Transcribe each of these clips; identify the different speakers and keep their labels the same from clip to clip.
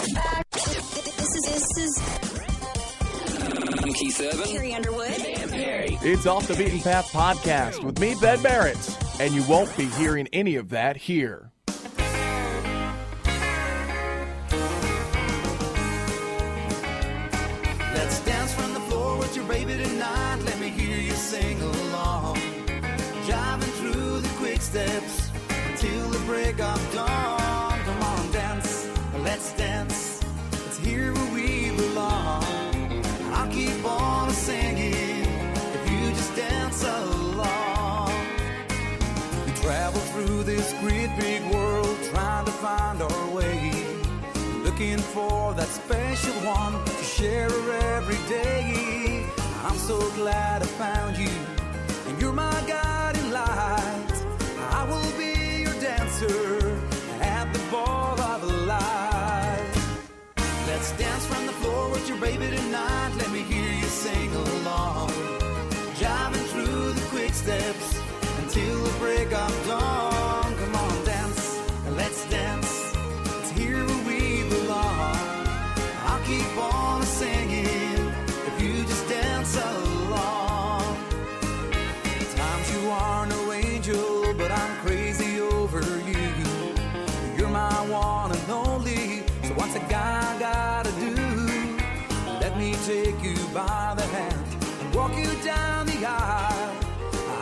Speaker 1: This is
Speaker 2: I'm Keith Urban.
Speaker 1: Carrie Underwood.
Speaker 2: And Perry.
Speaker 3: It's Off the Beaten Path podcast with me, Ben Barrett, and you won't be hearing any of that here.
Speaker 4: Let's dance from the floor with your baby tonight. Let me hear you sing along. Driving through the quick steps until the break of dawn. Come on, dance. Let's dance. It's here where we belong. I'll keep on singing if you just dance along. We travel through this great big world trying to find our way. Looking for that special one to share every day. I'm so glad I found you, and you're my guiding light. I will be your dancer at the ball of light. Let's dance from the floor with your baby tonight. Let me hear you sing along. Driving through the quick steps until the break of dawn. Come on, dance, let's dance. It's here where we belong. I'll keep on singing if you just dance along. Times you are no angel, but I'm crazy over you. You're my one and only, so what's a guy gotta do? Let me take you by the hand and walk you down the aisle.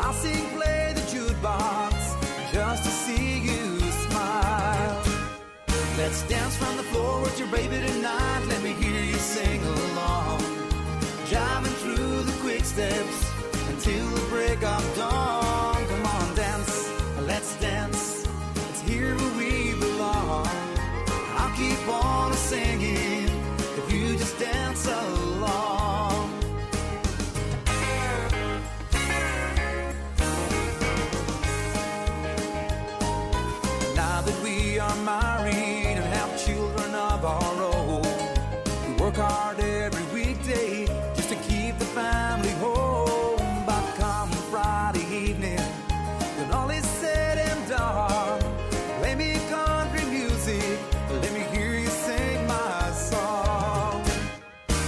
Speaker 4: I'll sing, play the jukebox just to see you smile. Let's dance from the floor with your baby tonight. Let me hear you sing along. Driving through the quick steps until the break of dawn. Come on, dance, let's dance. It's here where we belong. I'll keep on singing if you just dance along. Now that we are married and have children of our own, we work hard every weekday just to keep the family home. But come Friday evening, when all is said and done, play me country music, let me hear you sing my song.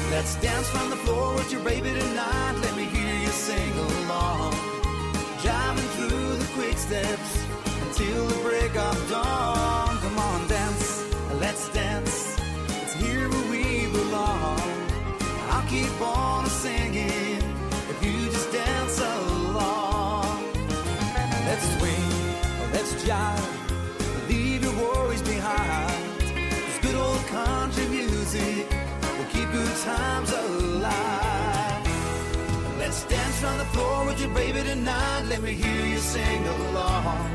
Speaker 4: Let's dance from the floor with your baby tonight. Let me hear you sing along. Driving through the quick steps until the break of dawn. Come on, dance, let's dance. It's here where we belong. I'll keep on singing if you just dance along. Let's swing, let's jive, leave your worries behind. This good old country music will keep good times alive. Let's dance from the floor with your baby tonight. Let me hear you sing along.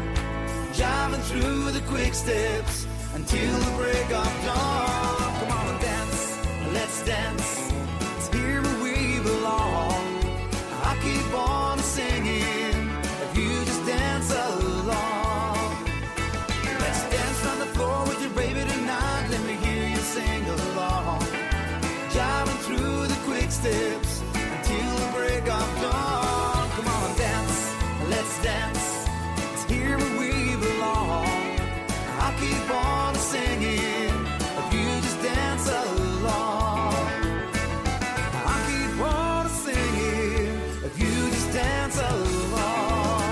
Speaker 4: Driving through the quick steps until the break of dawn. Come on and dance, let's dance. It's here where we belong. I'll keep on singing if you just dance along. Let's dance from the floor with your baby tonight. Let me hear you sing along. Driving through the quick steps until the break of dawn. Come on, dance, let's dance. It's here where we belong. I'll keep on singing if you just dance along. I'll keep on singing if you just dance along.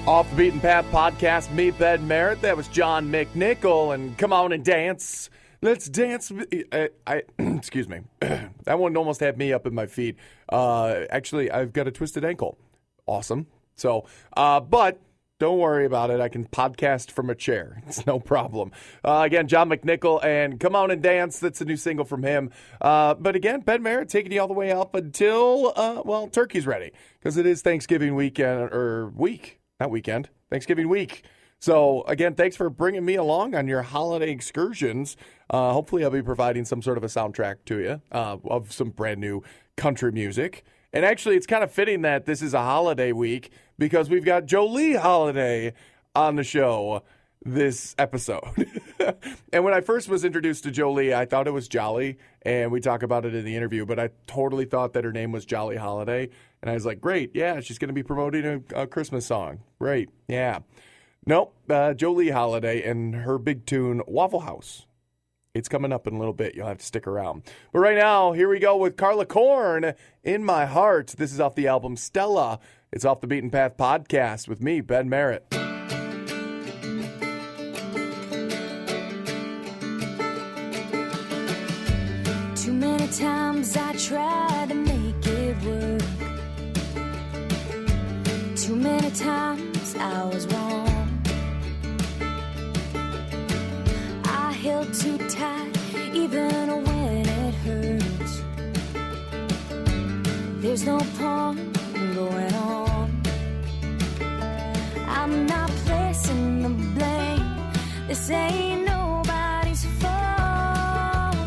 Speaker 3: Off the Beaten Path podcast, me, Ben Merritt. That was John McNichol, and Come On and Dance. Let's dance. Excuse me. That one almost had me up in my feet. Actually, I've got a twisted ankle. Awesome. So, but don't worry about it. I can podcast from a chair. It's no problem. Again, John McNichol and Come On and Dance. That's a new single from him. But again, Ben Merritt taking you all the way up until, well, turkey's ready. Because it is Thanksgiving weekend, or week, not weekend, Thanksgiving week. So, again, thanks for bringing me along on your holiday excursions. Hopefully I'll be providing some sort of a soundtrack to you of some brand new country music. And actually, it's kind of fitting that this is a holiday week because we've got Jolie Holliday on the show this episode. And when I first was introduced to Jolie, I thought it was Jolly, and we talk about it in the interview, but I totally thought that her name was Jolie Holliday. And I was like, great, yeah, she's going to be promoting a Christmas song. Great, yeah. Nope, Jolie Holliday and her big tune, Waffle House. It's coming up in a little bit. You'll have to stick around. But right now, here we go with Carla Korn, In My Heart. This is off the album Stella. It's Off the Beaten Path podcast with me, Ben Merritt.
Speaker 1: Too many times I tried to make it work. Too many times I was wrong. I held too tight even when it hurts. There's no point going on. I'm not placing the blame. This ain't nobody's fault.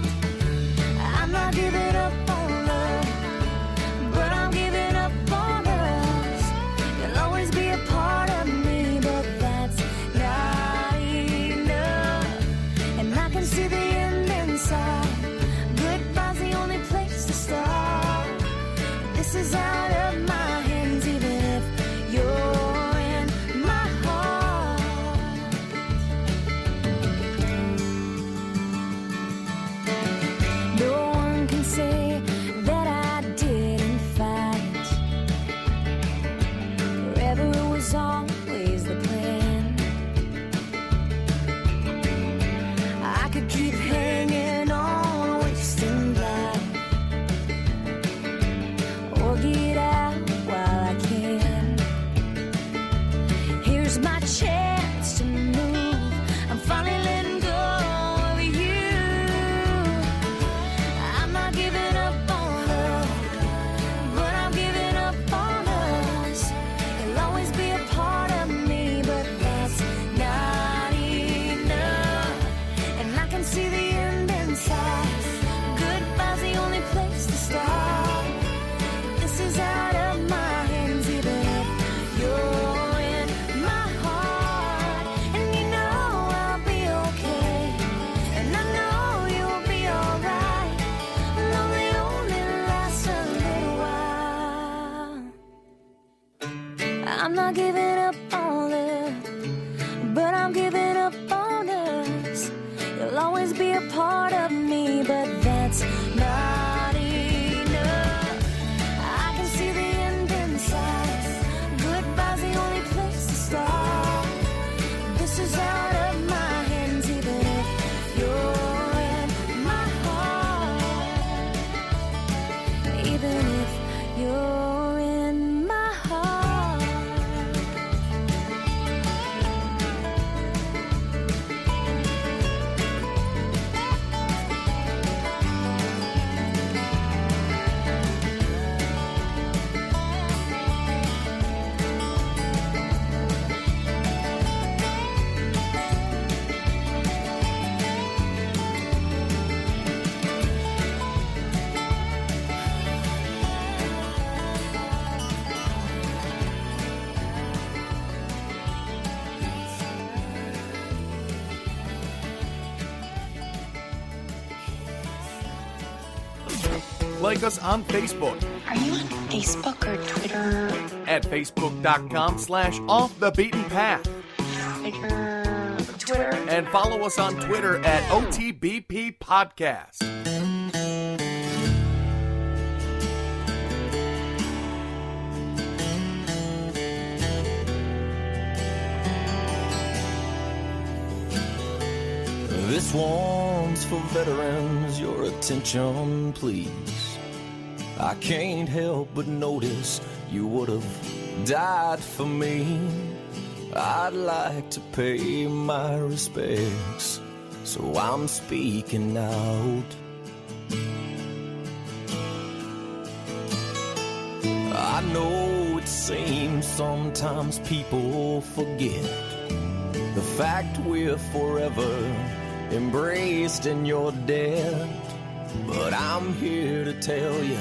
Speaker 1: I'm not giving up on love, but I'm giving up on us. You'll always be a part of me, but that's not enough. And I can see the end inside. Goodbye's the only place to start. This is out of my hands, even if you're in my heart. No one can say that I didn't fight. Forever was always the plan. I could keep hanging on, wasting life, or get out while I can. Here's my chance to move. I'm finally letting go of you. I'm not giving up on love, but I'm giving up on us. You'll always be a part of me, but that's not enough. And I can see the end inside. Goodbye's the only place to start. This is out of my hands, even if you're in my heart. And you know I'll be okay, and I know you'll be alright. Love they only lasts a little while. I'm not giving up on love, but I'm giving up on us. You'll always be a part of me, but that's not enough. I can see the end inside. Goodbye's the only place to start. This is out of my hands, even if you're in my heart. Even if you're in my heart.
Speaker 3: Like us on Facebook
Speaker 5: Are you on Facebook or Twitter?
Speaker 3: at facebook.com/offthebeatenpath.
Speaker 5: Twitter.
Speaker 3: And follow us on Twitter at OTBP Podcast.
Speaker 6: This one's for veterans, your attention please. I can't help but notice you would have died for me. I'd like to pay my respects, so I'm speaking out. I know it seems sometimes people forget the fact we're forever embraced in your death. But I'm here to tell you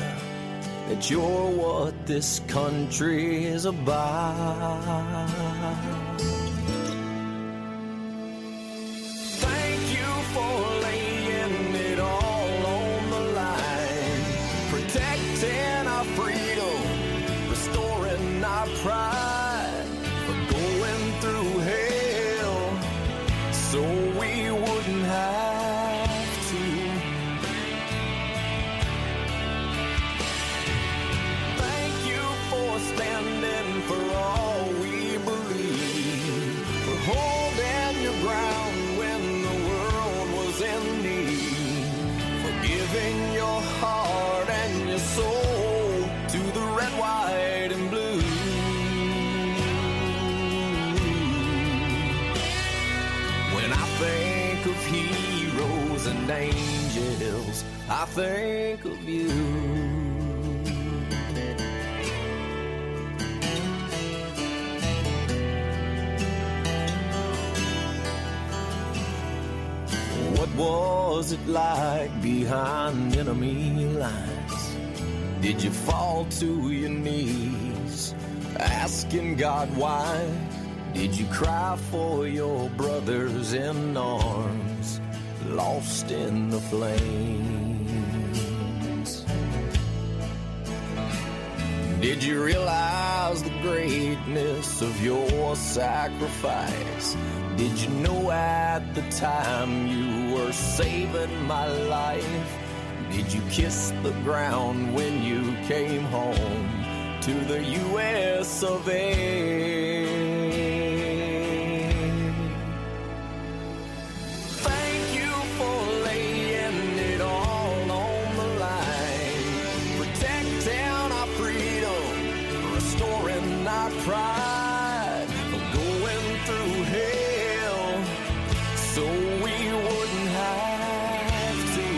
Speaker 6: that you're what this country is about. Thank you for laying it all on the line, protecting our freedom, restoring our pride, for going through hell and angels, I think of you. What was it like behind enemy lines? Did you fall to your knees, asking God why? Did you cry for your brothers in arms, lost in the flames? Did you realize the greatness of your sacrifice? Did you know at the time you were saving my life? Did you kiss the ground when you came home to the U.S. of A? Thank you for laying it all on the line, protecting our freedom, restoring our pride, for going through hell so we wouldn't have to.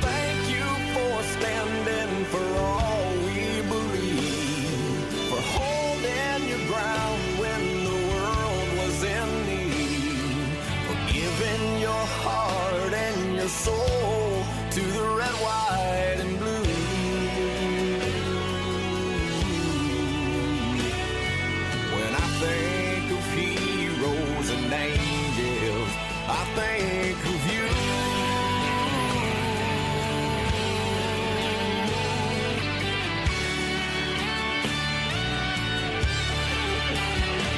Speaker 6: Thank you for standing for all we believe, for holding your ground when the world was in need, for giving your heart and your soul to the red, white, and blue. When I think of heroes and angels, I think of you.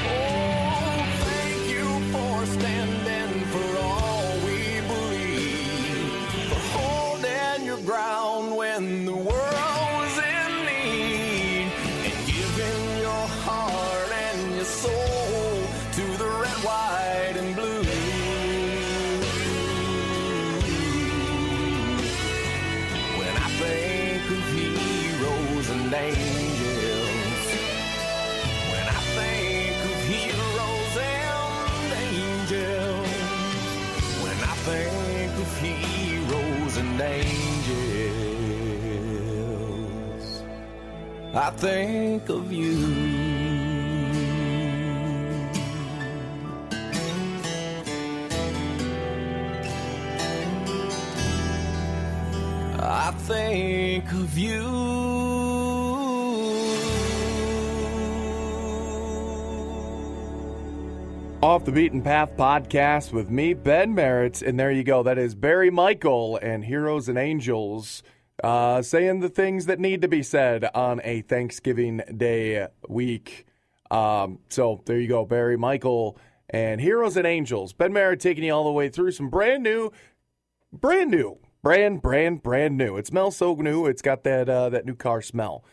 Speaker 6: Oh, thank you for standing for all we believe, for holding your ground when the world was in need, and giving your heart and your soul to the red, white, and blue. When I think of heroes and angels, when I think of heroes and angels, when I think of heroes and angels, I think of you. I think of you.
Speaker 3: Off the Beaten Path podcast with me, Ben Merritt, and there you go. That is Barry Michael and Heroes and Angels saying the things that need to be said on a Thanksgiving Day week. So there you go, Barry Michael and Heroes and Angels. Ben Merritt taking you all the way through some brand new. It smells so new. It's got that new car smell.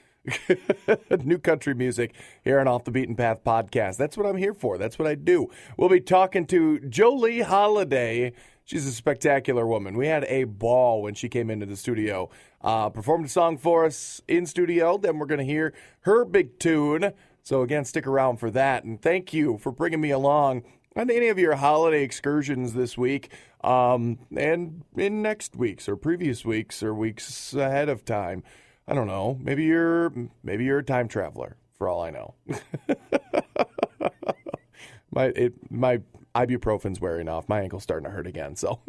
Speaker 3: New country music here on Off the Beaten Path podcast. That's what I'm here for. That's what I do. We'll be talking to Jolie Holliday. She's a spectacular woman. We had a ball when she came into the studio, performed a song for us in studio. Then we're going to hear her big tune. So again, stick around for that. And thank you for bringing me along on any of your holiday excursions this week, and in next week's or previous weeks or weeks ahead of time. I don't know. Maybe you're a time traveler, for all I know. My ibuprofen's wearing off. My ankle's starting to hurt again. So,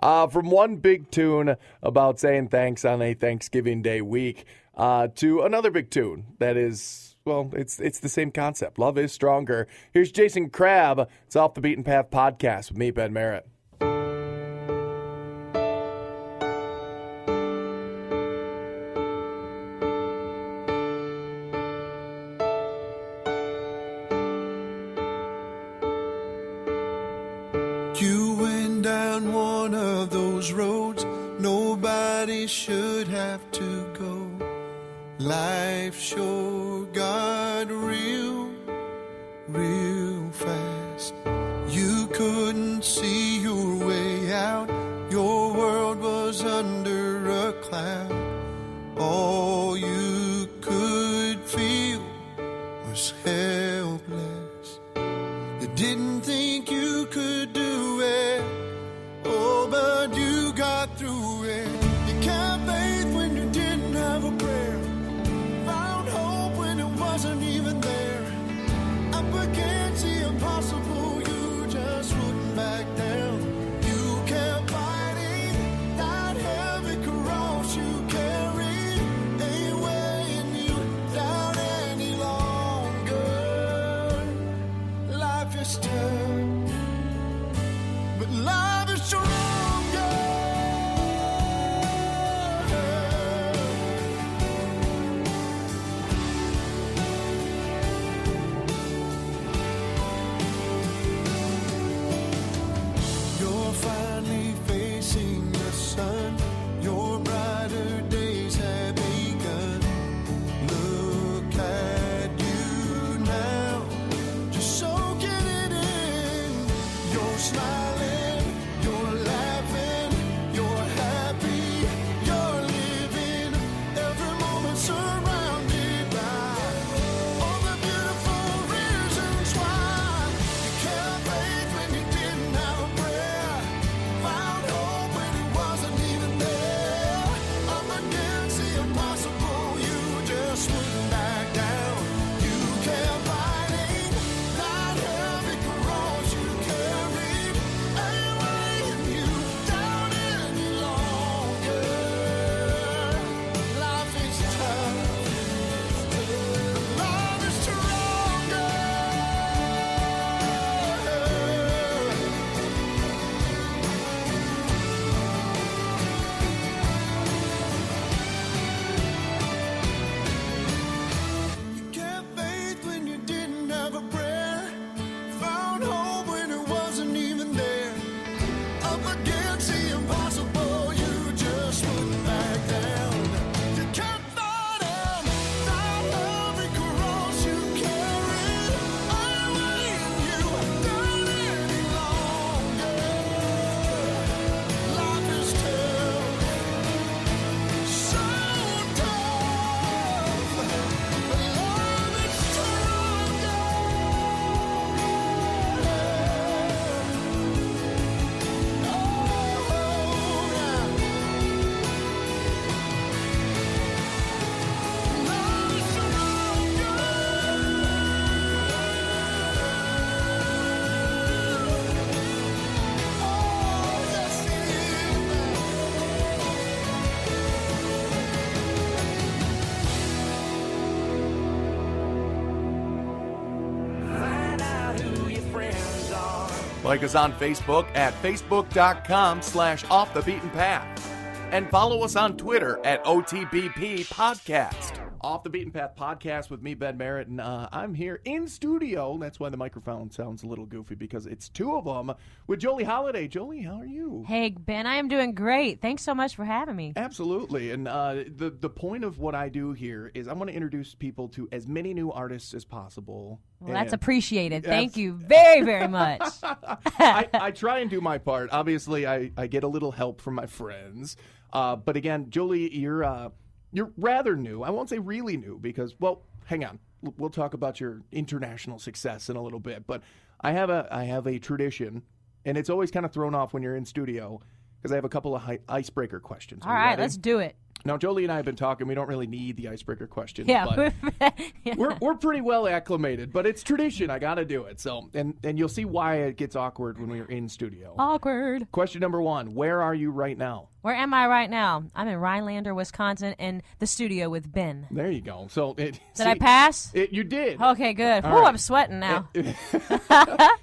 Speaker 3: from one big tune about saying thanks on a Thanksgiving Day week, to another big tune that is, well, it's the same concept. Love is stronger. Here's Jason Crabb. It's Off the Beaten Path podcast with me, Ben Merritt.
Speaker 7: You went down one of those roads nobody should have to go. Life sure got real fast. You couldn't see your way out. Your world was under a cloud. All you could feel was helpless. Didn't think you could do it. Oh, but you got through it. You kept faith when you didn't have a prayer. Found hope when it wasn't even there. Up against the impossible, you just wouldn't back down. You kept fighting that heavy cross you carried. Ain't weighing you down any longer. Life is tough, but life is stronger. You're finally facing the sun. Your brighter days have begun. Look at you now, just soaking it in. You're smiling, you're laughing, you're happy, you're living every moment surrounded by all the beautiful reasons why. You kept faith when you didn't have a prayer. Found hope when it wasn't even there. Up against the impossible, you just wouldn't back down. You kept fighting that heavy cross you carried. Ain't weighing you down any longer. Life is tough, love is stronger. You kept faith when you didn't have a prayer. Found hope when it wasn't even there. Up against the impossible, you just wouldn't back down. You kept fighting that heavy cross you carried. Ain't weighing you down any longer. Life is tough, so tough, but love is stronger.
Speaker 3: Like us on Facebook at facebook.com/offthebeatenpath. And follow us on Twitter at OTBP Podcast. Off the Beaten Path Podcast with me, Ben Merritt, and I'm here in studio. That's why the microphone sounds a little goofy, because it's two of them with Jolie Holliday. Jolie, how are you?
Speaker 8: Hey, Ben, I am doing great. Thanks so much for having me.
Speaker 3: Absolutely. And the point of what I do here is I want to introduce people to as many new artists as possible.
Speaker 8: Well, that's
Speaker 3: And-
Speaker 8: appreciated. Thank you very, very much.
Speaker 3: I try and do my part. Obviously, I get a little help from my friends. But again, Jolie, you're rather new. I won't say really new because, well, hang on. We'll talk about your international success in a little bit. But I have a tradition, and it's always kind of thrown off when you're in studio because I have a couple of icebreaker questions.
Speaker 8: All right, let's do it.
Speaker 3: Now, Jolie and I have been talking. We don't really need the icebreaker questions.
Speaker 8: Yeah.
Speaker 3: But we're pretty well acclimated, but it's tradition. I got to do it. So, and you'll see why it gets awkward when we're in studio.
Speaker 8: Awkward.
Speaker 3: Question number 1, where are you right now?
Speaker 8: Where am I right now? I'm in Rhinelander, Wisconsin, in the studio with Ben.
Speaker 3: There you go. So
Speaker 8: Did I pass?
Speaker 3: You did.
Speaker 8: Okay, good.
Speaker 3: All
Speaker 8: Whew,
Speaker 3: right.
Speaker 8: I'm sweating now.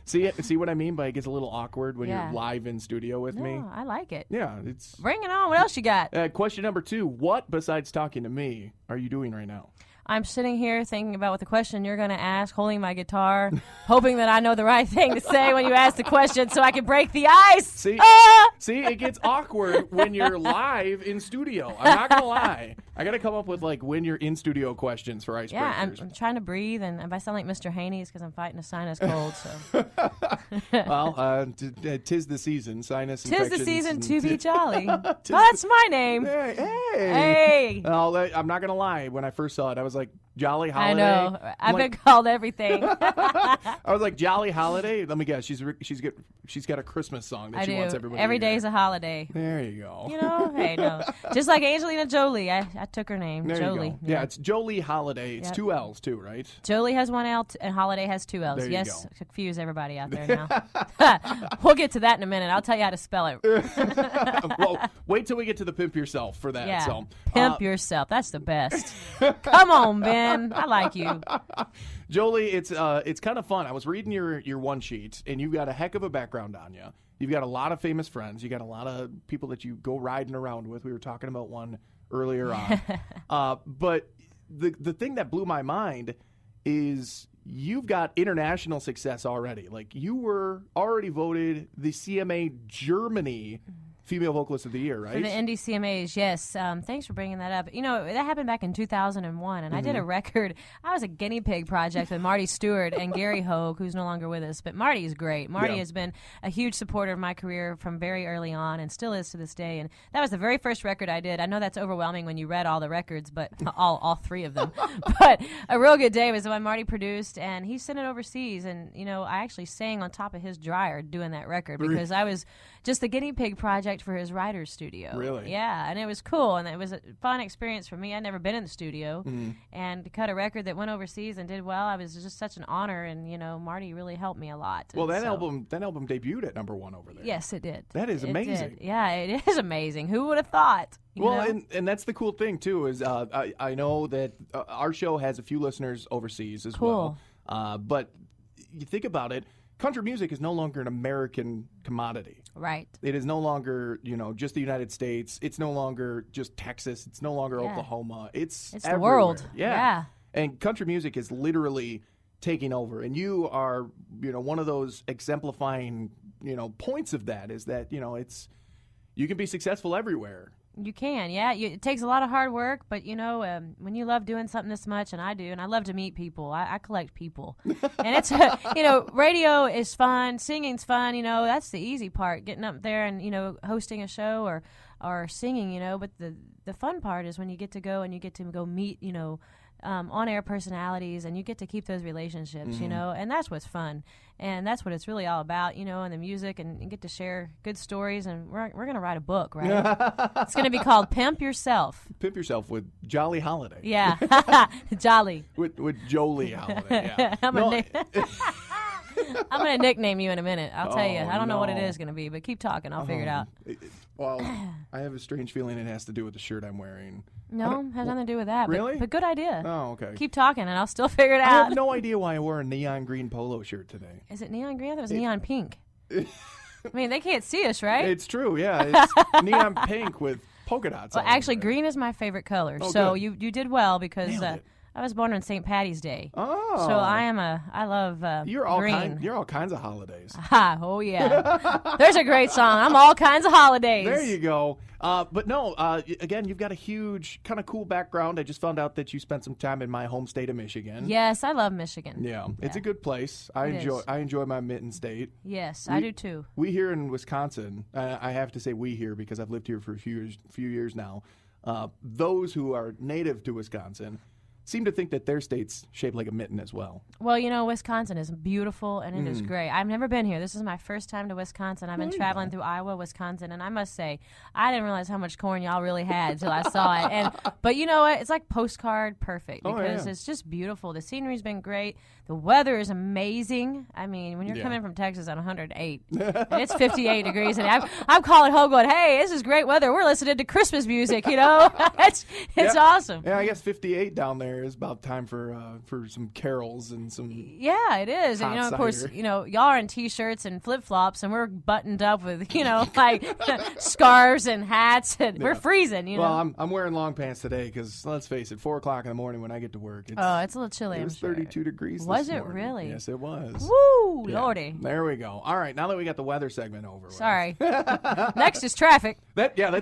Speaker 3: See what I mean by it gets a little awkward when
Speaker 8: Yeah.
Speaker 3: you're live in studio with me?
Speaker 8: No, I like it.
Speaker 3: Yeah, it's...
Speaker 8: Bring it on. What else you got?
Speaker 3: question number 2, what besides talking to me are you doing right now?
Speaker 8: I'm sitting here thinking about what the question you're going to ask, holding my guitar, hoping that I know the right thing to say when you ask the question so I can break the ice.
Speaker 3: See,
Speaker 8: Ah!
Speaker 3: see, it gets awkward when you're live in studio. I'm not going to lie. I got to come up with, like, when you're in studio questions for icebreakers.
Speaker 8: Yeah, I'm trying to breathe, and if I sound like Mr. Haney, it's because I'm fighting a sinus cold. So
Speaker 3: Well, tis the season, sinus
Speaker 8: tis
Speaker 3: infections.
Speaker 8: the season
Speaker 3: and-
Speaker 8: to be jolly. Oh, that's my name.
Speaker 3: Hey.
Speaker 8: Hey.
Speaker 3: Well, I'm not going to lie. When I first saw it, I was like, Jolly
Speaker 8: I
Speaker 3: Holiday.
Speaker 8: know.
Speaker 3: I'm
Speaker 8: I've
Speaker 3: like-
Speaker 8: been called everything.
Speaker 3: I was like, Jolly Holiday? Let me guess. She's got a Christmas song that
Speaker 8: I
Speaker 3: she
Speaker 8: do.
Speaker 3: wants everybody
Speaker 8: Every
Speaker 3: to hear.
Speaker 8: day's a holiday.
Speaker 3: There you go.
Speaker 8: You know, hey, no. Just like Angelina Jolie. I took her name.
Speaker 3: There
Speaker 8: Jolie.
Speaker 3: you go. Yeah, it's Jolie Holiday. It's
Speaker 8: Yep.
Speaker 3: 2 L's too, right?
Speaker 8: Jolie has 1 L and Holiday has 2 L's.
Speaker 3: There you
Speaker 8: Yes,
Speaker 3: go.
Speaker 8: confuse everybody out there now. We'll get to that in a minute. I'll tell you how to spell it.
Speaker 3: Well, wait till we get to the pimp yourself for that.
Speaker 8: Yeah.
Speaker 3: So,
Speaker 8: Pimp yourself. That's the best. Come on, Ben. I like you.
Speaker 3: Jolie, it's kind of fun. I was reading your one sheet, and you've got a heck of a background on you. You've got a lot of famous friends. You got a lot of people that you go riding around with. We were talking about one earlier on. But the thing that blew my mind is you've got international success already. Like, you were already voted the CMA Germany Female Vocalist of the Year, right?
Speaker 8: For the Indie CMAs, yes. Thanks for bringing that up. You know, that happened back in 2001, and I did a record. I was a guinea pig project with Marty Stewart and Gary Hogue, who's no longer with us. But Marty is great. Marty has been a huge supporter of my career from very early on and still is to this day. And that was the very first record I did. I know that's overwhelming when you read all the records, but all 3 of them. But a real good day was the one Marty produced, and he sent it overseas. And, you know, I actually sang on top of his dryer doing that record because I was just the guinea pig project for his writer's studio.
Speaker 3: Really?
Speaker 8: Yeah, and it was cool, and it was a fun experience for me. I'd never been in the studio, and to cut a record that went overseas and did well, I was just such an honor, and, you know, Marty really helped me a lot.
Speaker 3: Well,
Speaker 8: And
Speaker 3: that
Speaker 8: so-
Speaker 3: album debuted at #1 over there.
Speaker 8: Yes, it did.
Speaker 3: That is
Speaker 8: It
Speaker 3: amazing.
Speaker 8: did. Yeah, it is amazing. Who would have thought? You
Speaker 3: Well,
Speaker 8: know?
Speaker 3: and that's the cool thing, too, is I know that our show has a few listeners overseas as well. But you think about it, country music is no longer an American commodity.
Speaker 8: Right.
Speaker 3: It is no longer, just the United States. It's no longer just Texas. It's no longer
Speaker 8: Yeah.
Speaker 3: Oklahoma. It's
Speaker 8: It's the
Speaker 3: everywhere.
Speaker 8: world.
Speaker 3: Yeah.
Speaker 8: Yeah.
Speaker 3: And country music is literally taking over. And you are, one of those exemplifying, points of that is that, you can be successul everywhere.
Speaker 8: You can, yeah. It takes a lot of hard work, but, when you love doing something this much, and I do, and I love to meet people. I collect people. And it's, radio is fun. Singing's fun. That's the easy part, getting up there and, hosting a show or singing, But the fun part is when you get to go and you get to go meet, on-air personalities, and you get to keep those relationships, and that's what's fun. And that's what it's really all about, and the music, and you get to share good stories, and we're going to write a book, right? It's going to be called Pimp Yourself.
Speaker 3: Pimp yourself with Jolly Holiday.
Speaker 8: Yeah. Jolly.
Speaker 3: With Jolie Holiday, yeah.
Speaker 8: I'm
Speaker 3: No,
Speaker 8: going to nickname you in a minute. I'll tell you.
Speaker 3: Oh,
Speaker 8: I don't know what it
Speaker 3: no.
Speaker 8: is going to be, but keep talking. I'll figure it out.
Speaker 3: Well, I have a strange feeling it has to do with the shirt I'm wearing.
Speaker 8: No, has nothing to do with that.
Speaker 3: Really?
Speaker 8: But good idea.
Speaker 3: Oh, okay.
Speaker 8: Keep talking, and I'll still figure it
Speaker 3: I
Speaker 8: out.
Speaker 3: have no idea why I wore a neon green polo shirt today.
Speaker 8: Is it neon green? I thought it was neon pink. I mean, they can't see us, right?
Speaker 3: It's true, yeah. It's neon pink with polka dots.
Speaker 8: Well,
Speaker 3: all over
Speaker 8: actually,
Speaker 3: it.
Speaker 8: green is my favorite color.
Speaker 3: Oh,
Speaker 8: so
Speaker 3: good.
Speaker 8: you did well because
Speaker 3: Nailed it.
Speaker 8: I was born on St. Patty's Day.
Speaker 3: Oh.
Speaker 8: So I love
Speaker 3: You're all
Speaker 8: green.
Speaker 3: You're all kinds of holidays.
Speaker 8: Ha, oh yeah. There's a great song. I'm all kinds of holidays.
Speaker 3: There you go. But no, again, you've got a huge, kind of cool background. I just found out that you spent some time in my home state of Michigan.
Speaker 8: Yes, I love Michigan.
Speaker 3: Yeah, it's a good place. I
Speaker 8: It is.
Speaker 3: enjoy my mitten state.
Speaker 8: Yes, I do too.
Speaker 3: We here in Wisconsin, I have to say we here because I've lived here for a few years now. Those who are native to Wisconsin seem to think that their state's shaped like a mitten as well.
Speaker 8: Well, Wisconsin is beautiful, and it is great. I've never been here. This is my first time to Wisconsin. I've been traveling through Iowa, Wisconsin, and I must say, I didn't realize how much corn y'all really had until I saw it. But you know what? It's like postcard perfect because it's just beautiful. The scenery's been great. The weather is amazing. I mean, when you're coming from Texas at 108, and it's 58 degrees, and I'm calling home going, hey, this is great weather. We're listening to Christmas music, It's awesome.
Speaker 3: Yeah, I guess 58 down there is about time for some carols and some.
Speaker 8: Yeah, it is. And,
Speaker 3: Hot
Speaker 8: of course,
Speaker 3: cider.
Speaker 8: y'all are in T-shirts and flip-flops, and we're buttoned up with, like scarves and hats, and we're freezing,
Speaker 3: Well, I'm wearing long pants today because let's face it, 4 o'clock in the morning when I get to work, it's
Speaker 8: Oh, it's a little chilly,
Speaker 3: it
Speaker 8: I'm
Speaker 3: was
Speaker 8: sure.
Speaker 3: 32 degrees.
Speaker 8: Was
Speaker 3: this
Speaker 8: it
Speaker 3: morning.
Speaker 8: really?
Speaker 3: Yes, it was.
Speaker 8: Woo,
Speaker 3: Yeah.
Speaker 8: lordy.
Speaker 3: There we go. All right, now that we got the weather segment over with.
Speaker 8: Sorry. Next is traffic.
Speaker 3: That's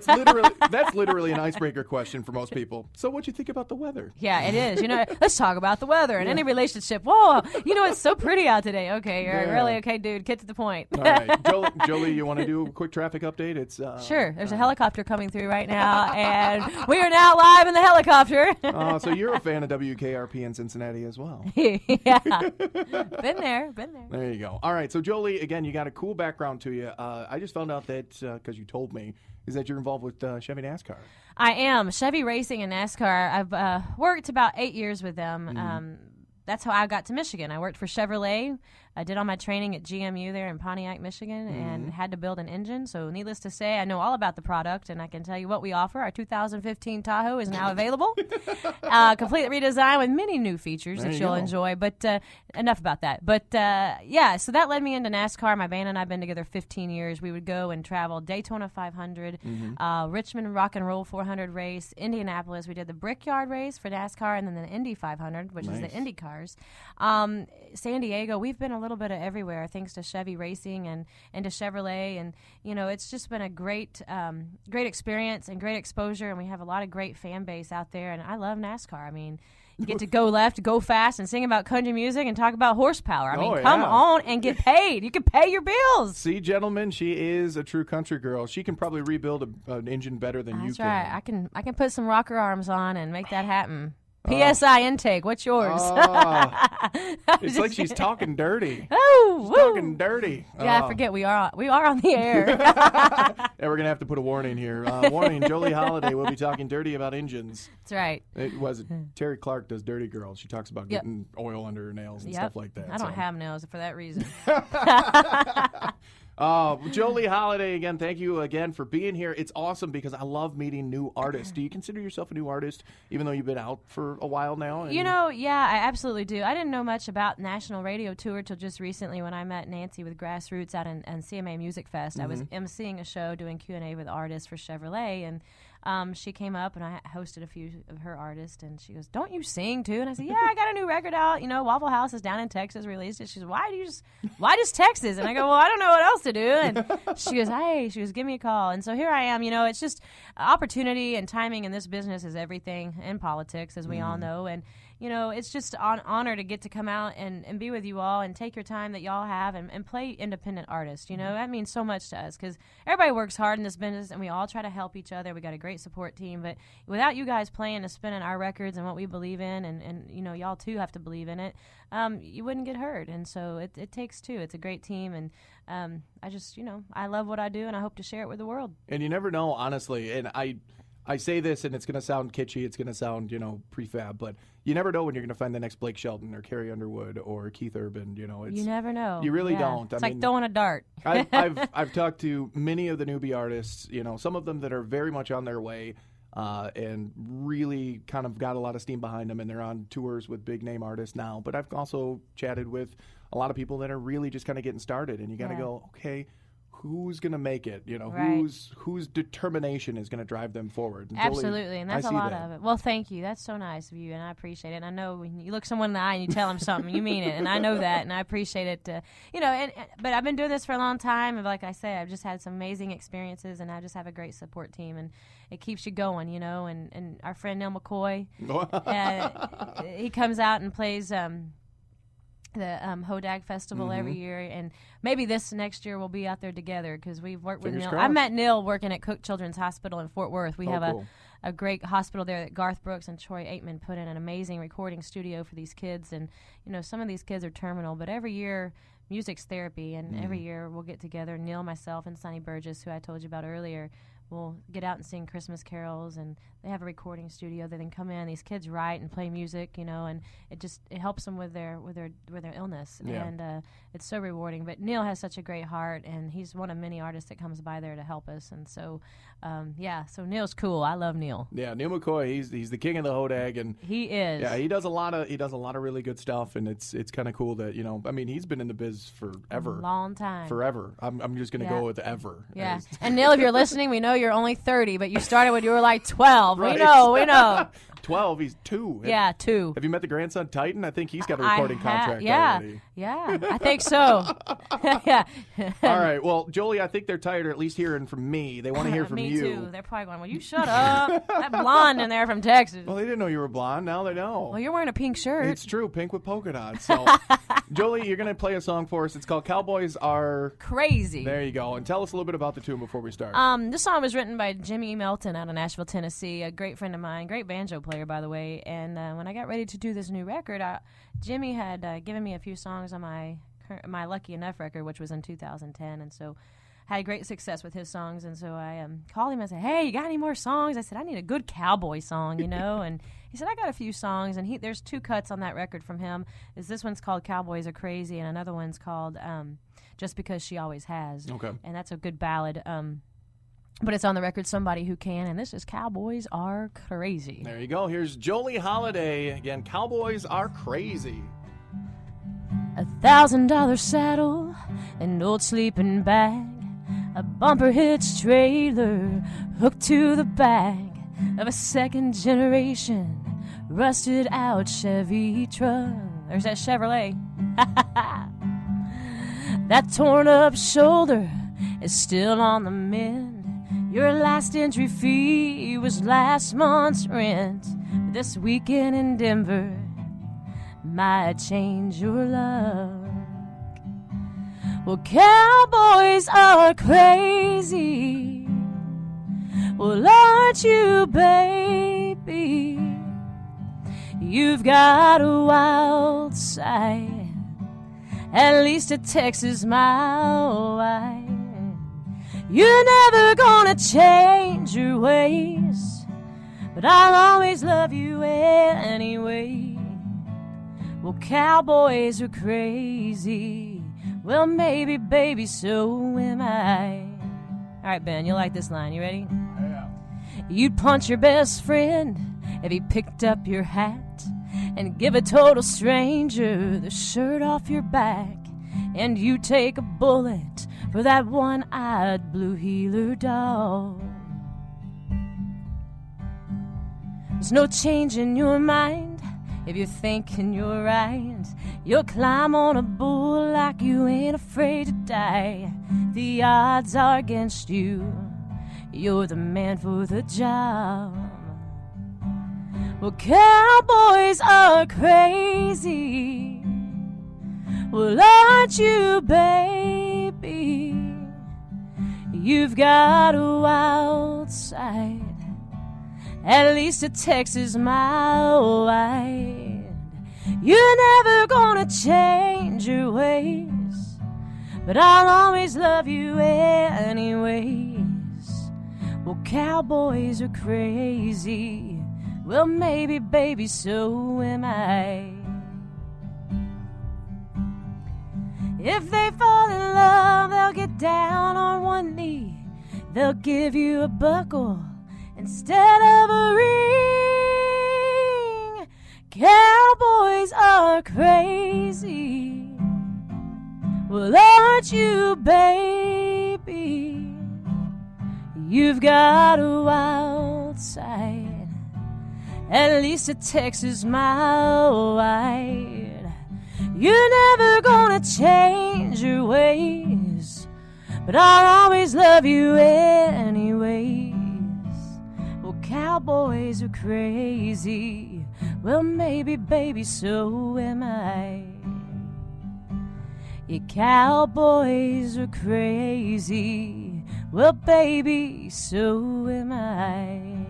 Speaker 3: literally an icebreaker question for most people. So what'd you think about the weather?
Speaker 8: Yeah, it is. You know, let's talk about the weather and any relationship. Whoa, you know, it's so pretty out today. Okay, you're really okay, dude. Get to the point.
Speaker 3: All right, Jolie, you want to do a quick traffic update? It's
Speaker 8: sure. There's a helicopter coming through right now, and we are now live in the helicopter.
Speaker 3: So you're a fan of WKRP in Cincinnati as well.
Speaker 8: Yeah, been there.
Speaker 3: There you go. All right, so Jolie, again, you got a cool background to you. I just found out that because you told me, is that you're involved with Chevy NASCAR.
Speaker 8: I am. Chevy Racing and NASCAR. I've worked about 8 years with them. That's how I got to Michigan. I worked for Chevrolet. I did all my training at GMU there in Pontiac, Michigan, and had to build an engine. So needless to say, I know all about the product, and I can tell you what we offer. Our 2015 Tahoe is now available. Completely redesigned with many new features that you'll enjoy. But enough about that. But, yeah, so that led me into NASCAR. My band and I have been together 15 years. We would go and travel Daytona 500, Richmond Rock and Roll 400 race, Indianapolis. We did the Brickyard race for NASCAR, and then the Indy 500, which is the Indy cars. San Diego, we've been a little bit of everywhere thanks to Chevy Racing and to Chevrolet, and you know, it's just been a great experience and great exposure, and we have a lot of great fan base out there, and I love NASCAR. I mean, you get to go left, go fast, and sing about country music and talk about horsepower. I mean, come on and get paid. You can pay your bills.
Speaker 3: See, gentlemen, she is a true country girl. She can probably rebuild an engine better than you can.
Speaker 8: That's right. I can put some rocker arms on and make that happen. PSI intake, what's yours?
Speaker 3: It's like she's talking dirty.
Speaker 8: Oh,
Speaker 3: she's talking dirty.
Speaker 8: Yeah, I forget we are on the air.
Speaker 3: Yeah, we're gonna have to put a warning here. Warning: Jolie Holliday will be talking dirty about engines.
Speaker 8: That's right.
Speaker 3: It was Terry Clark does Dirty Girl. She talks about getting oil under her nails and stuff like that.
Speaker 8: I don't have nails for that reason.
Speaker 3: Jolie Holliday, again, thank you again for being here. It's awesome because I love meeting new artists. Do you consider yourself a new artist, even though you've been out for a while now?
Speaker 8: You know, yeah, I absolutely do. I didn't know much about National Radio Tour till just recently when I met Nancy with Grassroots out in CMA Music Fest. I was emceeing a show doing Q&A with artists for Chevrolet, and she came up and I hosted a few of her artists, and she goes, "Don't you sing too?" And I said, "Yeah, I got a new record out. You know, Waffle House is down in Texas, released it." She goes, "Why just Texas?" And I go, "Well, I don't know what else to do." And she goes, "Hey," she goes, "give me a call." And so here I am. You know, it's just opportunity and timing in this business is everything in politics, as we all know. And you know, it's just an honor to get to come out and be with you all and take your time that y'all have and play independent artists. You know, that means so much to us because everybody works hard in this business and we all try to help each other. We got a great support team, but without you guys playing and spinning our records and what we believe in, and you know, y'all too have to believe in it, you wouldn't get heard. And so it takes two. It's a great team, and I just, you know, I love what I do and I hope to share it with the world.
Speaker 3: And you never know, honestly, and I say this, and it's going to sound kitschy, it's going to sound, you know, prefab, but you never know when you're going to find the next Blake Shelton or Carrie Underwood or Keith Urban. You know,
Speaker 8: you never know.
Speaker 3: You really don't.
Speaker 8: It's like throwing a dart.
Speaker 3: I've talked to many of the newbie artists. You know, some of them that are very much on their way and really kind of got a lot of steam behind them, and they're on tours with big name artists now. But I've also chatted with a lot of people that are really just kind of getting started, and you got to go, okay, who's going to make it? You know, whose determination is going to drive them forward? And
Speaker 8: absolutely,
Speaker 3: Jolie,
Speaker 8: and that's a lot of it. Well, thank you. That's so nice of you, and I appreciate it. And I know when you look someone in the eye and you tell them something, you mean it, and I know that, and I appreciate it. You know, but I've been doing this for a long time, and like I say, I've just had some amazing experiences, and I just have a great support team, and it keeps you going, you know. And our friend Neil McCoy, he comes out and plays the Hodag Festival every year, and maybe this next year we'll be out there together because we've worked with Neil.
Speaker 3: Crossed.
Speaker 8: I met Neil working at Cook Children's Hospital in Fort Worth. We have a great hospital there that Garth Brooks and Troy Aikman put in an amazing recording studio for these kids, and you know, some of these kids are terminal, but every year music's therapy, and every year we'll get together, Neil, myself, and Sonny Burgess, who I told you about earlier. We'll get out and sing Christmas carols, and they have a recording studio. They then come in. These kids write and play music, you know, and it helps them with their illness, and it's so rewarding. But Neil has such a great heart, and he's one of many artists that comes by there to help us. And so, so Neil's cool. I love Neil. Yeah,
Speaker 3: Neil McCoy. He's the king of the Hodag, and
Speaker 8: he is.
Speaker 3: Yeah, he does a lot of really good stuff, and it's kind of cool that, you know, I mean, he's been in the biz forever,
Speaker 8: long time,
Speaker 3: forever. I'm just gonna go with ever.
Speaker 8: Yeah, and Neil, if you're listening, we know you're only 30, but you started when you were like 12. Right. We know.
Speaker 3: 12, he's 2.
Speaker 8: Yeah, 2.
Speaker 3: Have you met the grandson, Titan? I think he's got a recording contract
Speaker 8: yeah.
Speaker 3: already.
Speaker 8: Yeah, I think so. Yeah.
Speaker 3: All right. Well, Jolie, I think they're tired of at least hearing from me. They want to hear from
Speaker 8: Me
Speaker 3: you.
Speaker 8: too. They're probably going, well, you shut up. That blonde in there from Texas.
Speaker 3: Well, they didn't know you were blonde. Now they know.
Speaker 8: Well, you're wearing a pink shirt.
Speaker 3: It's true, pink with polka dots. So, Jolie, you're going to play a song for us. It's called Cowboys Are
Speaker 8: Crazy.
Speaker 3: There you go. And tell us a little bit about the tune before we start.
Speaker 8: This song was written by Jimmy Melton out of Nashville, Tennessee, a great friend of mine, great banjo player, by the way. And when I got ready to do this new record, Jimmy had given me a few songs on my Lucky Enough record, which was in 2010, and so had great success with his songs. And so I called him and said, hey, you got any more songs? I said, I need a good cowboy song, you know. And he said, I got a few songs. And there's 2 cuts on that record from him. This one's called Cowboys Are Crazy, and another one's called Just Because She Always Has.
Speaker 3: Okay.
Speaker 8: And that's a good ballad. But it's on the record Somebody Who Can, and this is Cowboys Are Crazy.
Speaker 3: There you go. Here's Jolie Holliday. Again, Cowboys Are Crazy.
Speaker 8: $1,000 saddle, an old sleeping bag, a bumper hitch trailer hooked to the back of a second generation rusted out Chevy truck. There's that Chevrolet. That torn up shoulder is still on the mend. Your last entry fee was last month's rent. This weekend in Denver might change your luck. Well, cowboys are crazy. Well, aren't you, baby? You've got a wild side, at least a Texas mile wide. You're never gonna change your ways, but I'll always love you anyway. Well, cowboys are crazy. Well, maybe, baby, so am I. All right, Ben, you like this line. You ready?
Speaker 3: Yeah.
Speaker 8: You'd punch your best friend if he picked up your hat and give a total stranger the shirt off your back. And you take a bullet for that one-eyed blue heeler dog. There's no change in your mind. If you're thinking you're right, you'll climb on a bull like you ain't afraid to die. The odds are against you. You're the man for the job. Well, cowboys are crazy. Well, aren't you, baby? You've got a wild side, at least a Texas mile wide. You're never gonna change your ways, but I'll always love you anyways. Well, cowboys are crazy. Well, maybe, baby, so am I. If they fall in love, they'll get down on one knee. They'll give you a buckle instead of a ring. Cowboys are crazy. Well, aren't you, baby? You've got a wild side, at least a Texas mile wide. You're never gonna change your ways, but I'll always love you anyways. Well, cowboys are crazy. Well, maybe, baby, so am I. Yeah, cowboys are crazy. Well, baby, so am I.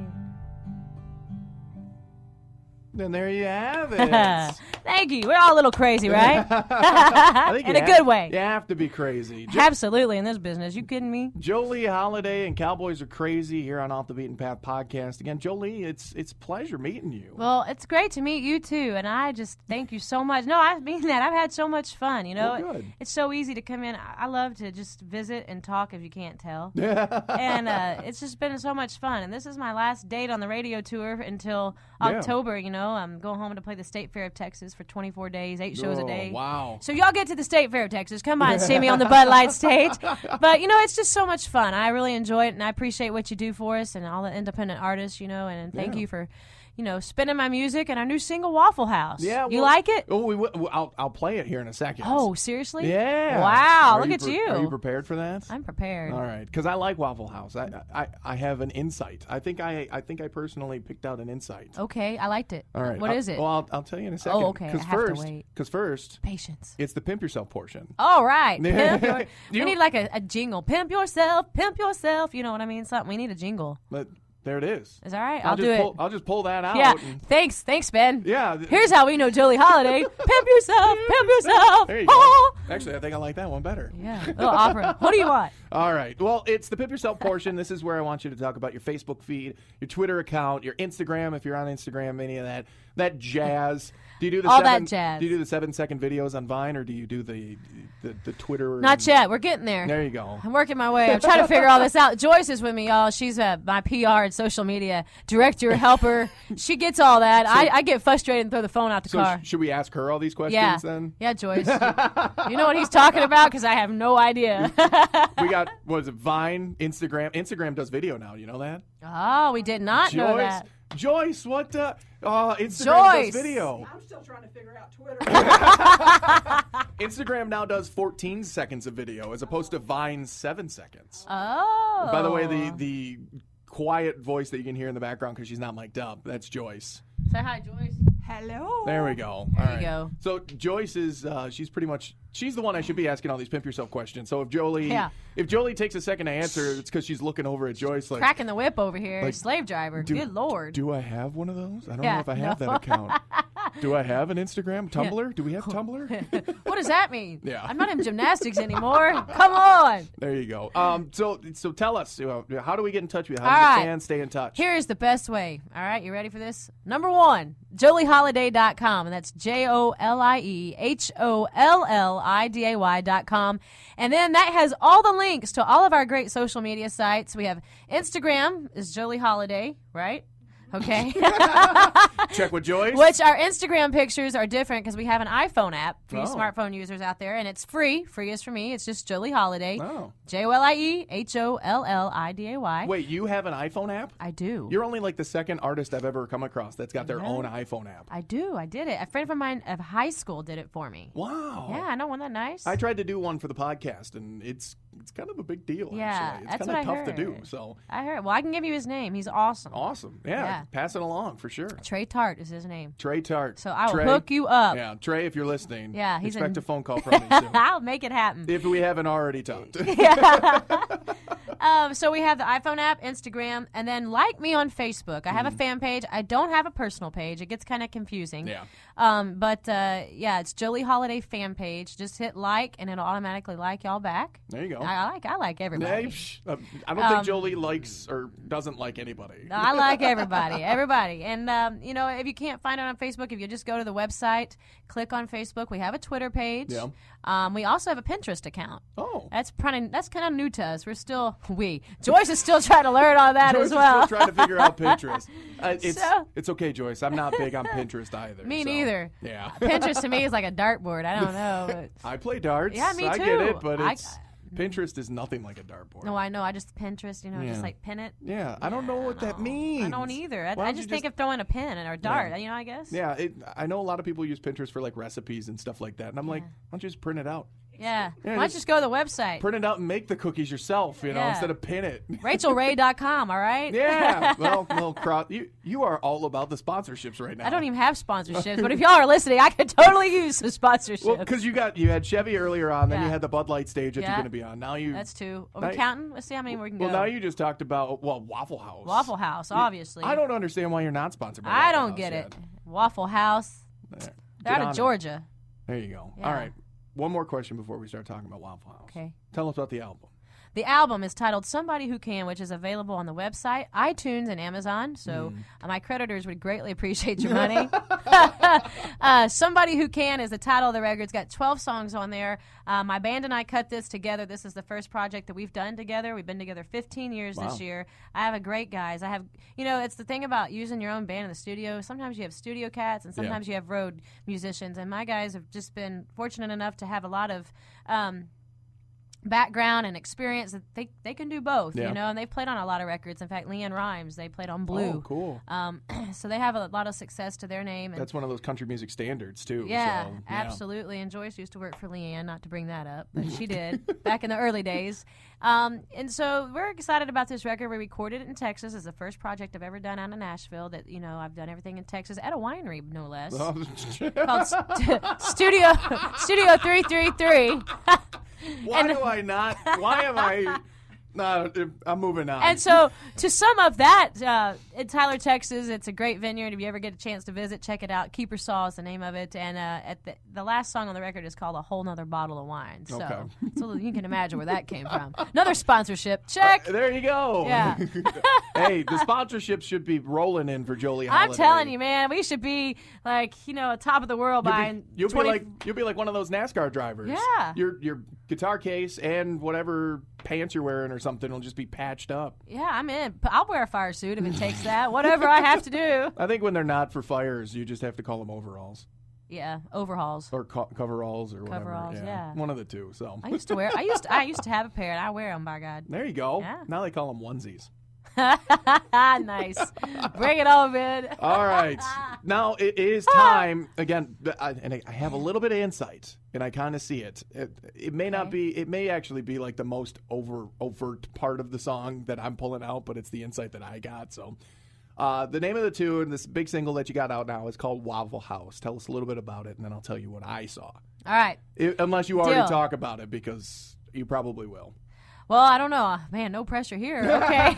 Speaker 3: And there you have it.
Speaker 8: Thank you. We're all a little crazy, right?
Speaker 3: I think
Speaker 8: In a good way.
Speaker 3: You have to be crazy.
Speaker 8: Absolutely, in this business. You kidding me?
Speaker 3: Jolie Holliday and Cowboys Are Crazy here on Off the Beaten Path podcast. Again, Jolie, it's a pleasure meeting you.
Speaker 8: Well, it's great to meet you too, and I just thank you so much. No, I mean that. I've had so much fun. You know,
Speaker 3: Well, good.
Speaker 8: it's so easy to come in. I love to just visit and talk, if you can't tell. And it's just been so much fun. And this is my last date on the radio tour until October. You know, I'm going home to play the State Fair of Texas for 24 days, 8 shows a day.
Speaker 3: Wow.
Speaker 8: So y'all get to the State Fair of Texas. Come by and see me on the Bud Light stage. But, you know, it's just so much fun. I really enjoy it, and I appreciate what you do for us and all the independent artists, you know, and thank you for, spinning my music and our new single Waffle House.
Speaker 3: Yeah,
Speaker 8: you like it?
Speaker 3: Oh, I'll play it here in a second.
Speaker 8: Oh, seriously?
Speaker 3: Yeah.
Speaker 8: Wow,
Speaker 3: Are
Speaker 8: look at you.
Speaker 3: Are you prepared for that?
Speaker 8: I'm prepared.
Speaker 3: All right, because I like Waffle House. I have an insight. I think I personally picked out an insight.
Speaker 8: Okay, I liked it.
Speaker 3: All right.
Speaker 8: What is it?
Speaker 3: Well, I'll tell you in a second.
Speaker 8: Oh, okay. I have to wait.
Speaker 3: Because first,
Speaker 8: Patience.
Speaker 3: it's the pimp yourself portion.
Speaker 8: All right. We
Speaker 3: You-
Speaker 8: need like a jingle. Pimp yourself. Pimp yourself. You know what I mean? Something. We need a jingle.
Speaker 3: But there it is.
Speaker 8: Is that all right?
Speaker 3: I'll
Speaker 8: do it.
Speaker 3: I'll just pull that out.
Speaker 8: Yeah.
Speaker 3: and-
Speaker 8: Thanks, Ben.
Speaker 3: yeah.
Speaker 8: Here's how we know Jolie Holliday. Pimp yourself. Pimp yourself.
Speaker 3: There you go.
Speaker 8: Oh.
Speaker 3: Actually, I think I like that one better.
Speaker 8: Yeah. Little opera. What do you want?
Speaker 3: All right. Well, it's the Pimp Yourself portion. This is where I want you to talk about your Facebook feed, your Twitter account, your Instagram, if you're on Instagram, any of that jazz. Do you do the
Speaker 8: All that jazz.
Speaker 3: Do you do the 7-second videos on Vine, or do you do the Twitter?
Speaker 8: Not yet. We're getting there.
Speaker 3: There you go.
Speaker 8: I'm working my way. I'm trying to figure all this out. Joyce is with me, y'all. She's my PR and social media director, helper. She gets all that. I get frustrated and throw the phone out the
Speaker 3: So
Speaker 8: car.
Speaker 3: should we ask her all these questions
Speaker 8: Yeah.
Speaker 3: then?
Speaker 8: Yeah, Joyce. You know what he's talking about? Because I have no idea.
Speaker 3: We got, what is it, Vine, Instagram. Instagram does video now. You know that?
Speaker 8: Oh, we did not know that.
Speaker 3: Joyce, what? Instagram
Speaker 8: Joyce.
Speaker 3: does video.
Speaker 9: I'm still trying to figure out Twitter.
Speaker 3: Instagram now does 14 seconds of video as opposed to Vine's 7 seconds.
Speaker 8: Oh.
Speaker 3: By the way, the quiet voice that you can hear in the background because she's not mic'd up, that's Joyce.
Speaker 8: Say hi, Joyce.
Speaker 9: Hello.
Speaker 3: There we go.
Speaker 8: There
Speaker 3: All
Speaker 8: you go.
Speaker 3: So Joyce is she's the one I should be asking all these pimp yourself questions. So if Jolie takes a second to answer, it's because she's looking over at Joyce like
Speaker 8: Cracking the whip over here.
Speaker 3: like,
Speaker 8: Slave driver. Good Lord.
Speaker 3: Do I have one of those? I don't
Speaker 8: Yeah,
Speaker 3: know if I have
Speaker 8: no.
Speaker 3: that account. Do I have an Instagram? Tumblr? Do we have Tumblr?
Speaker 8: What does that mean?
Speaker 3: Yeah.
Speaker 8: I'm not in gymnastics anymore. Come on.
Speaker 3: There you go. So tell us, how do we get in touch with you?
Speaker 8: All
Speaker 3: How do
Speaker 8: right.
Speaker 3: the fans stay in touch?
Speaker 8: Here's the best way. All right, you ready for this? Number 1, JolieHolliday.com, and that's JolieHolliday.com. And then that has all the links to all of our great social media sites. We have Instagram is Jolie Holliday, right? Okay.
Speaker 3: Check with Joyce.
Speaker 8: Which our Instagram pictures are different because we have an iPhone app for you
Speaker 3: Oh.
Speaker 8: smartphone users out there, and it's free. Free is for me. It's just Jolie Holliday.
Speaker 3: Oh.
Speaker 8: JolieHolliday.
Speaker 3: Wait, you have an iPhone app?
Speaker 8: I do.
Speaker 3: You're only like the second artist I've ever come across that's got their
Speaker 8: Really?
Speaker 3: own iPhone app.
Speaker 8: I do. I did it. A friend of mine of high school did it for me.
Speaker 3: Wow.
Speaker 8: Yeah, I know. Wasn't that nice?
Speaker 3: I tried to do one for the podcast, and it's kind of a big deal,
Speaker 8: Yeah,
Speaker 3: actually. It's
Speaker 8: that's
Speaker 3: kind of
Speaker 8: what I
Speaker 3: tough to do.
Speaker 8: heard.
Speaker 3: So
Speaker 8: I heard. Well, I can give you his name. He's awesome.
Speaker 3: awesome. Yeah, pass it along for sure.
Speaker 8: Trey Tart is his name.
Speaker 3: Trey Tart.
Speaker 8: So I will
Speaker 3: Trey,
Speaker 8: hook you up.
Speaker 3: Yeah, Trey, if you're listening,
Speaker 8: Yeah, he's
Speaker 3: expect
Speaker 8: a
Speaker 3: a phone call from me soon.
Speaker 8: I'll make it happen.
Speaker 3: If we haven't already talked.
Speaker 8: So we have the iPhone app, Instagram, and then like me on Facebook. I have a fan page. I don't have a personal page. It gets kind of confusing.
Speaker 3: Yeah.
Speaker 8: Yeah, it's Jolie Holliday fan page. Just hit like, and it'll automatically like y'all back.
Speaker 3: There you go.
Speaker 8: I like everybody.
Speaker 3: I don't think Jolie likes or doesn't like anybody.
Speaker 8: No, I like everybody, And, if you can't find it on Facebook, if you just go to the website, click on Facebook. We have a Twitter page.
Speaker 3: Yeah.
Speaker 8: We also have a Pinterest account.
Speaker 3: Oh.
Speaker 8: That's kind of new to us. Joyce is still trying to learn all that
Speaker 3: Joyce
Speaker 8: as well.
Speaker 3: is still trying to figure out Pinterest.
Speaker 8: So-
Speaker 3: It's okay, Joyce. I'm not big on Pinterest either.
Speaker 8: Me
Speaker 3: so,
Speaker 8: neither.
Speaker 3: Yeah.
Speaker 8: Pinterest to me is like a dartboard. I don't know. But
Speaker 3: I play darts.
Speaker 8: Yeah, me
Speaker 3: I get
Speaker 8: too.
Speaker 3: it, but Pinterest is nothing like a dartboard.
Speaker 8: no, I know. I just Pinterest,
Speaker 3: Yeah.
Speaker 8: just like pin it.
Speaker 3: Yeah, I don't know what that means.
Speaker 8: I don't either.
Speaker 3: Why
Speaker 8: I
Speaker 3: don't
Speaker 8: just
Speaker 3: you
Speaker 8: think of throwing a pin or a dart. I guess.
Speaker 3: Yeah, I know a lot of people use Pinterest for like recipes and stuff like that, and I'm like, why don't you just print it out?
Speaker 8: Yeah.
Speaker 3: Yeah,
Speaker 8: Why don't you just go to the website?
Speaker 3: Print it out and make the cookies yourself,
Speaker 8: Yeah.
Speaker 3: instead of pin it.
Speaker 8: RachelRay.com, all right?
Speaker 3: Yeah. Well, you are all about the sponsorships right now.
Speaker 8: I don't even have sponsorships, but if y'all are listening, I could totally use some sponsorships.
Speaker 3: Well, because you had Chevy earlier on, then
Speaker 8: Yeah.
Speaker 3: you had the Bud Light stage that
Speaker 8: Yeah.
Speaker 3: you're going to be on. Now you.
Speaker 8: That's 2. Are
Speaker 3: now-
Speaker 8: we counting? Let's see how many we can go.
Speaker 3: Well, now you just talked about Waffle House.
Speaker 8: Waffle House, obviously.
Speaker 3: I don't understand why you're not sponsored by
Speaker 8: I
Speaker 3: Waffle
Speaker 8: don't
Speaker 3: House
Speaker 8: get
Speaker 3: yet.
Speaker 8: it. Waffle House.
Speaker 3: There.
Speaker 8: They're
Speaker 3: Get
Speaker 8: out
Speaker 3: on
Speaker 8: of
Speaker 3: it.
Speaker 8: Georgia.
Speaker 3: There you go.
Speaker 8: Yeah.
Speaker 3: All right. One more question before we start talking about Waffle House.
Speaker 8: Okay.
Speaker 3: Tell us about the album.
Speaker 8: The album is titled Somebody Who Can, which is available on the website, iTunes, and Amazon. So my creditors would greatly appreciate your money. Somebody Who Can is the title of the record. It's got 12 songs on there. My band and I cut this together. This is the first project that we've done together. We've been together 15 years
Speaker 3: Wow.
Speaker 8: this year. I have a great guys. I have, it's the thing about using your own band in the studio. Sometimes you have studio cats and sometimes you have road musicians. And my guys have just been fortunate enough to have a lot of background and experience that they can do both,
Speaker 3: Yeah.
Speaker 8: you know, and they've played on a lot of records. In fact, Leanne Rimes, they played on Blue.
Speaker 3: Oh, cool.
Speaker 8: So they have a lot of success to their name. And
Speaker 3: That's one of those country music standards, too.
Speaker 8: yeah,
Speaker 3: so,
Speaker 8: absolutely. And Joyce used to work for Leanne, not to bring that up, but she did back in the early days. And so we're excited about this record. We recorded it in Texas. It's the first project I've ever done out of Nashville that, you know, I've done everything in Texas at a winery, no less. Called Studio 333.
Speaker 3: Why am I not? I'm moving on.
Speaker 8: And so, to sum up that, in Tyler, Texas, it's a great vineyard. If you ever get a chance to visit, check it out. Keeper Saw is the name of it. And at the last song on the record is called A Whole Nother Bottle of Wine. So,
Speaker 3: Okay.
Speaker 8: so you can imagine where that came from. Another sponsorship. Check.
Speaker 3: There you go.
Speaker 8: Yeah.
Speaker 3: Hey, the sponsorship should be rolling in for Jolie Holliday.
Speaker 8: I'm telling you, man, we should be like, you know, top of the world by
Speaker 3: You'll be like one of those NASCAR drivers.
Speaker 8: Yeah.
Speaker 3: Your guitar case and whatever pants you're wearing or something will just be patched up.
Speaker 8: Yeah, I'm in. I'll wear a fire suit if it takes that. Whatever I have to do.
Speaker 3: I think when they're not for fires, you just have to call them overalls.
Speaker 8: Yeah, overhauls.
Speaker 3: Or coveralls or whatever.
Speaker 8: Coveralls, yeah.
Speaker 3: One of the two. So
Speaker 8: I used to have a pair, and I wear them, by God.
Speaker 3: there you go.
Speaker 8: Yeah.
Speaker 3: Now they call them onesies.
Speaker 8: Nice. Bring it on, man.
Speaker 3: All right. Now it is time again, and I have a little bit of insight, and I kind of see it. It may not be. It may actually be like the most overt part of the song that I'm pulling out, but it's the insight that I got. So, the name of the tune, this big single that you got out now, is called Waffle House. Tell us a little bit about it, and then I'll tell you what I saw.
Speaker 8: All right.
Speaker 3: Unless you already
Speaker 8: Deal.
Speaker 3: talk about it, because you probably will.
Speaker 8: Well, I don't know. Man, no pressure here. Okay.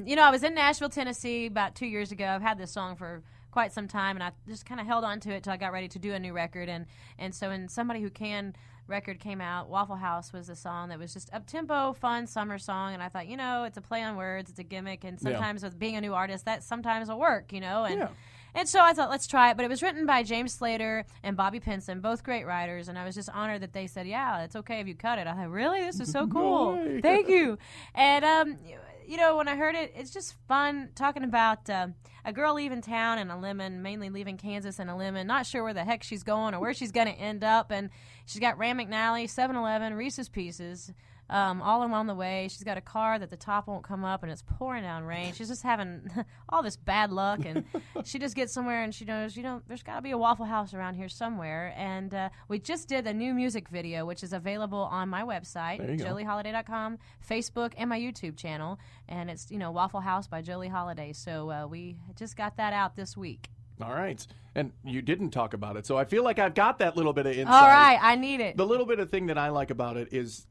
Speaker 8: You know, I was in Nashville, Tennessee about 2 years ago. I've had this song for quite some time, and I just kind of held on to it till I got ready to do a new record. And so when Somebody Who Can record came out, Waffle House was a song that was just up-tempo, fun summer song. And I thought, you know, it's a play on words, it's a gimmick, and sometimes with being a new artist, that sometimes will work, you know. And so I thought, let's try it. But it was written by James Slater and Bobby Pinson, both great writers. And I was just honored that they said, yeah, it's okay if you cut it. I thought, really? This is so cool.
Speaker 3: way.
Speaker 8: Thank you. And, you know, when I heard it, it's just fun talking about a girl leaving town in a lemon, mainly leaving Kansas in a lemon, not sure where the heck she's going or where she's going to end up. And she's got Ram McNally, 7-Eleven, Reese's Pieces, all along the way. She's got a car that the top won't come up, and it's pouring down rain. She's just having all this bad luck, and she just gets somewhere, and she knows, you know, there's got to be a Waffle House around here somewhere. And we just did a new music video, which is available on my website, jolieholliday.com, Facebook, and my YouTube channel. And it's, you know, Waffle House by Jolie Holliday. So we just got that out this week.
Speaker 3: All right. And you didn't talk about it, so I feel like I've got that little bit of insight.
Speaker 8: All right, I need it.
Speaker 3: The little bit of thing that I like about it is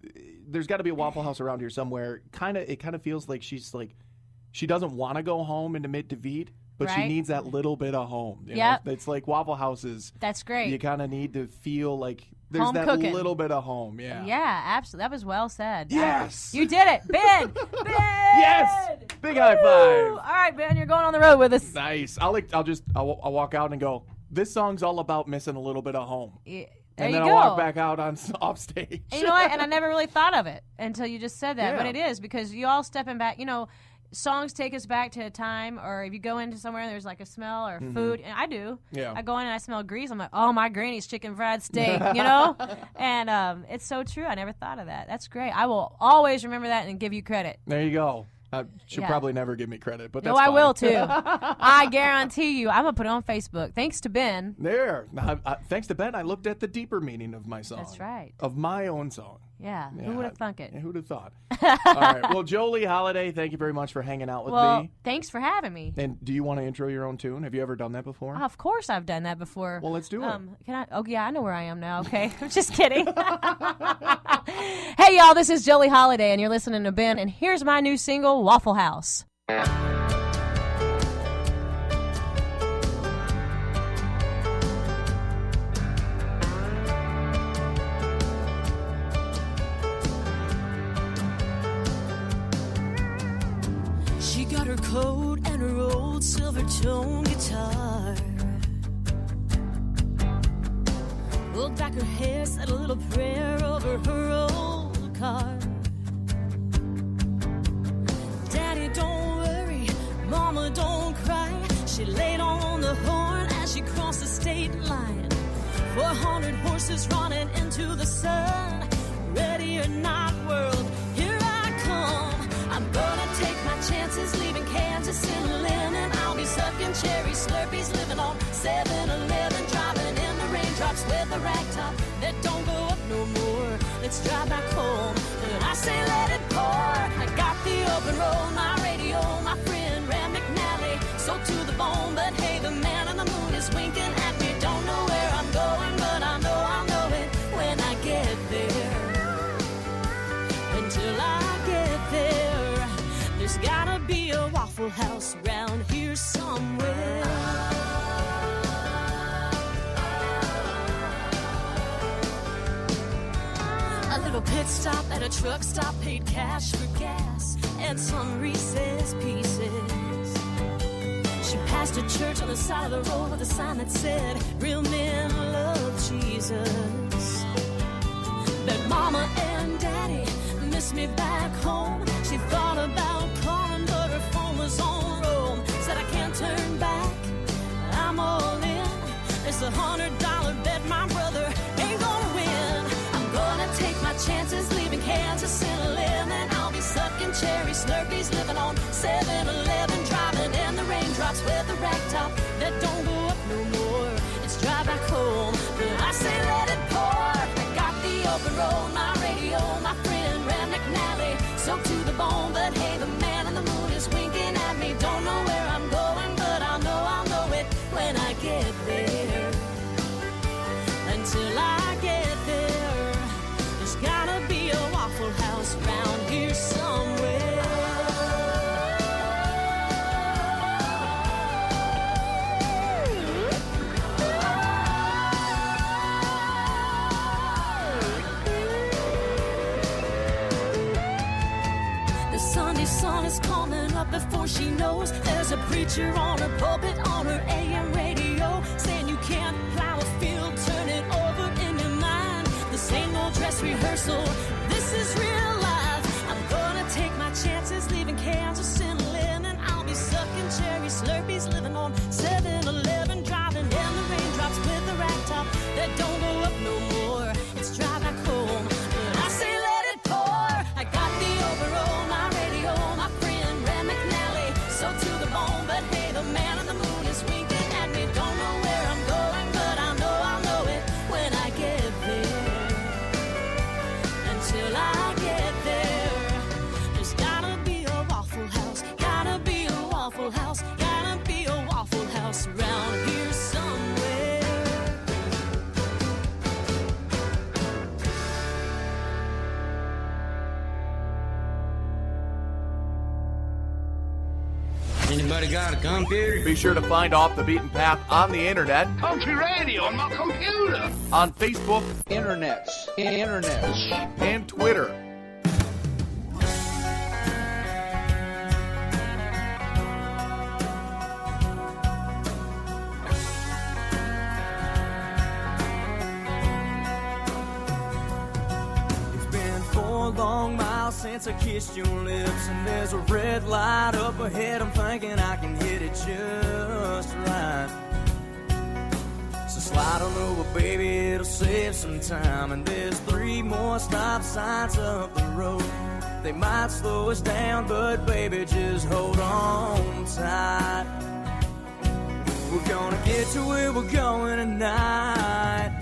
Speaker 3: there's got to be a Waffle House around here somewhere. It kind of feels like she doesn't want to go home into Mid-David, but she
Speaker 8: Right.
Speaker 3: needs that little bit of home. You
Speaker 8: Yep.
Speaker 3: know? It's like Waffle Houses.
Speaker 8: That's great.
Speaker 3: You kind of need to feel like there's
Speaker 8: Home
Speaker 3: that
Speaker 8: cooking.
Speaker 3: little bit of home. Yeah.
Speaker 8: Yeah, absolutely. That was well said.
Speaker 3: Yes.
Speaker 8: You did it. Ben! Ben!
Speaker 3: Yes. Big high
Speaker 8: Woo!
Speaker 3: five.
Speaker 8: All right, Ben, you're going on the road with us.
Speaker 3: Nice. I'll walk out and go, this song's all about missing a little bit of home.
Speaker 8: Yeah,
Speaker 3: And
Speaker 8: there
Speaker 3: then
Speaker 8: you
Speaker 3: I'll
Speaker 8: go.
Speaker 3: walk back out on off stage.
Speaker 8: And you know what? And I never really thought of it until you just said that.
Speaker 3: Yeah.
Speaker 8: But it is, because you all stepping back, you know, songs take us back to a time, or if you go into somewhere and there's like a smell or food, and I do.
Speaker 3: Yeah.
Speaker 8: I go in and I smell grease. I'm like, oh, my granny's chicken fried steak, you know? And it's so true. I never thought of that. That's great. I will always remember that and give you credit.
Speaker 3: There you go. Should
Speaker 8: Yeah.
Speaker 3: probably never give me credit, but that's
Speaker 8: No, I
Speaker 3: fine.
Speaker 8: will too. I guarantee you. I'm going to put it on Facebook. Thanks to Ben.
Speaker 3: There. Thanks to Ben, I looked at the deeper meaning of my song.
Speaker 8: That's right.
Speaker 3: Of my own song.
Speaker 8: Yeah.
Speaker 3: Yeah,
Speaker 8: Who would have thunk it?
Speaker 3: Who'd have thought? All right. Well, Jolie Holliday, thank you very much for hanging out with
Speaker 8: Well,
Speaker 3: me.
Speaker 8: thanks for having me.
Speaker 3: And do you want to intro your own tune? Have you ever done that before?
Speaker 8: Of course I've done that before.
Speaker 3: Well, let's do it.
Speaker 8: Can I? Oh, yeah, I know where I am now. Okay. I'm just kidding. Hey, y'all, this is Jolie Holliday, and you're listening to Ben, and here's my new single, Waffle House.
Speaker 1: She got her coat and her old silver tone guitar. Pulled back her hair, said a little prayer over her old car. Daddy, don't worry, Mama, don't cry. She laid on the horn as she crossed the state line. 400 horses running into the sun, ready not world. Here I come. I'm gonna take my chances, leaving Kansas in linen. I'll be sucking cherry slurpees, living on 7-Eleven, driving in the raindrops with a rag top that don't go up no more. Let's drive back home. But I say let it pour. I got the open road, my radio, my friend Ram McNally, so to the bone. But hey, the man on the moon is winking at me. Don't know where I'm going, but I know I'll know it when I get there. Until I get there, there's gotta be a Waffle House round here somewhere. A little pit stop at a truck stop, paid cash for gas and some Reese's Pieces. She passed a church on the side of the road with a sign that said, real men love Jesus. But Mama and Daddy miss me back home. She thought about calling, but her phone was on roam. Said I can't turn back, I'm all in. It's $100 bet my brother ain't gonna win. I'm gonna take my chances, leaving Kansas in a lemon. I'll be sucking cherry slurpees, living on 7-Eleven, driving in the raindrops with a rag top that don't go up no more. It's drive back home, but I say let it pour. I got the open road, my radio, my friend Ram McNally, so to the bone. But hey, the man on the moon is winking at me. Don't know where I'm going, but I know I'll know it when I get there. Until I get there, there's gotta be a Waffle House round here somewhere. The Sunday sun is coming up before she knows. There's a preacher on her pulpit on her AM radio, saying you can't plow a field, turn it over in your mind. This ain't no dress rehearsal, this is real life. I'm gonna take my chances, leaving Kansas in linen. I'll be sucking cherry slurpees, living on 7-Eleven, driving in the raindrops with a rag top that don't go up no more. It's drive back home, but I say let it pour. I got the open road, my radio, my friend Ram McNally, so to the bone. But hey, the man on the moon is winking at me. Don't know where I'm going, but I know I'll know it when I get there. Until I get there, there's gotta be a Waffle House, gotta be a Waffle House, gotta be a Waffle House around here somewhere.
Speaker 10: Anybody got a computer?
Speaker 3: Be sure to find Off the Beaten Path on the internet,
Speaker 2: Country radio on my computer.
Speaker 3: on Facebook,
Speaker 10: Internets.
Speaker 3: and Twitter.
Speaker 4: It's been 4 long miles since I kissed your lips, and there's a red light up ahead. I'm thinking I can hit it just right. So slide on over, baby, it'll save some time. And there's 3 more stop signs up the road. They might slow us down, but baby, just hold on tight. We're gonna get to where we're going tonight.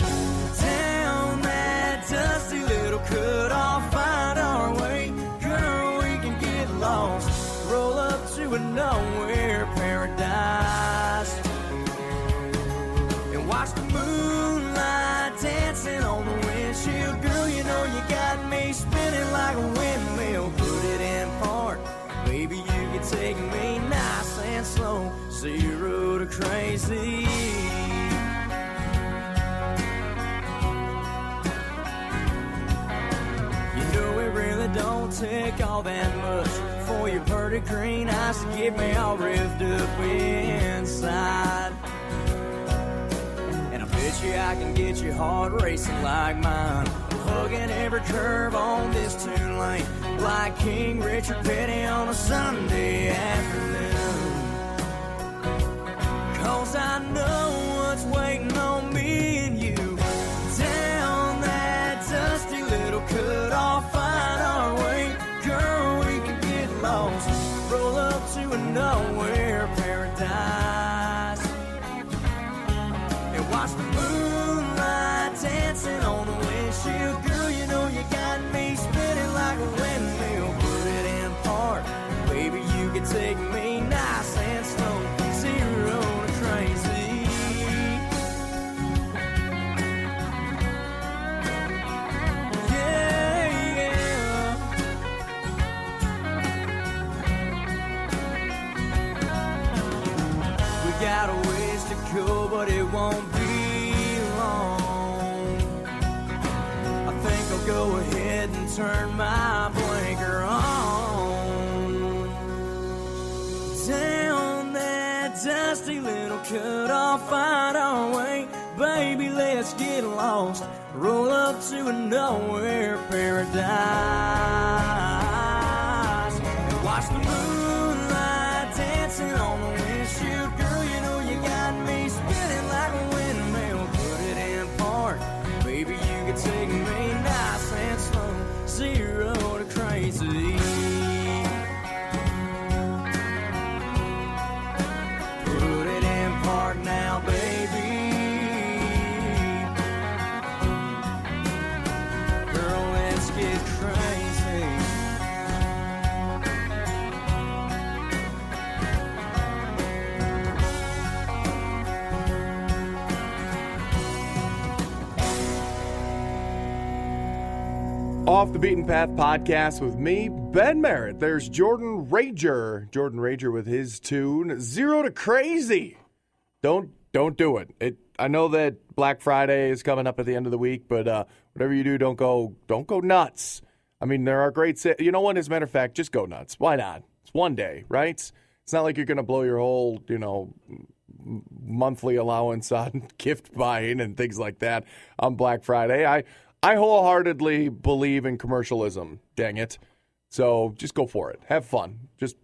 Speaker 4: Down that dusty little cut-off, find our way. Girl, we can get lost, roll up to a nowhere paradise, and watch the moonlight dancing on the windshield. Girl, you know you got me spinning like a windmill. Put it in park, maybe you can take me nice and slow, 0 to crazy. You know it really don't take all that much for your pretty green eyes to get me all revved up inside. And I bet you I can get your heart racing like mine, hugging every curve on this 2-lane, like King Richard Petty on a Sunday afternoon. 'Cause I know what's waiting on me and you down that dusty little cut-off could take me nice and slow, 0 to crazy. Yeah, yeah. We got a ways to go, but it won't be long. I think I'll go ahead and turn my blinker on. Down that dusty little cut-off hideaway, baby, let's get lost. Roll up to a nowhere paradise and watch the moonlight dancing on the windshield. Girl, you know you got me spinning like a windmill. Put it in park, baby, you can take me nice and slow, 0 to crazy. Put it in park now, baby. Girl, let's get crazy.
Speaker 3: Off the Beaten Path podcast with me, Ben Merritt. There's Jordan Rager. Jordan Rager with his tune, 0 to Crazy. Don't do it. I know that Black Friday is coming up at the end of the week, but whatever you do, don't go nuts. I mean, there are great you know what, as a matter of fact, just go nuts. Why not? It's one day, right? It's not like you're going to blow your whole, monthly allowance on gift buying and things like that on Black Friday. I wholeheartedly believe in commercialism, dang it. So just go for it. Have fun. Just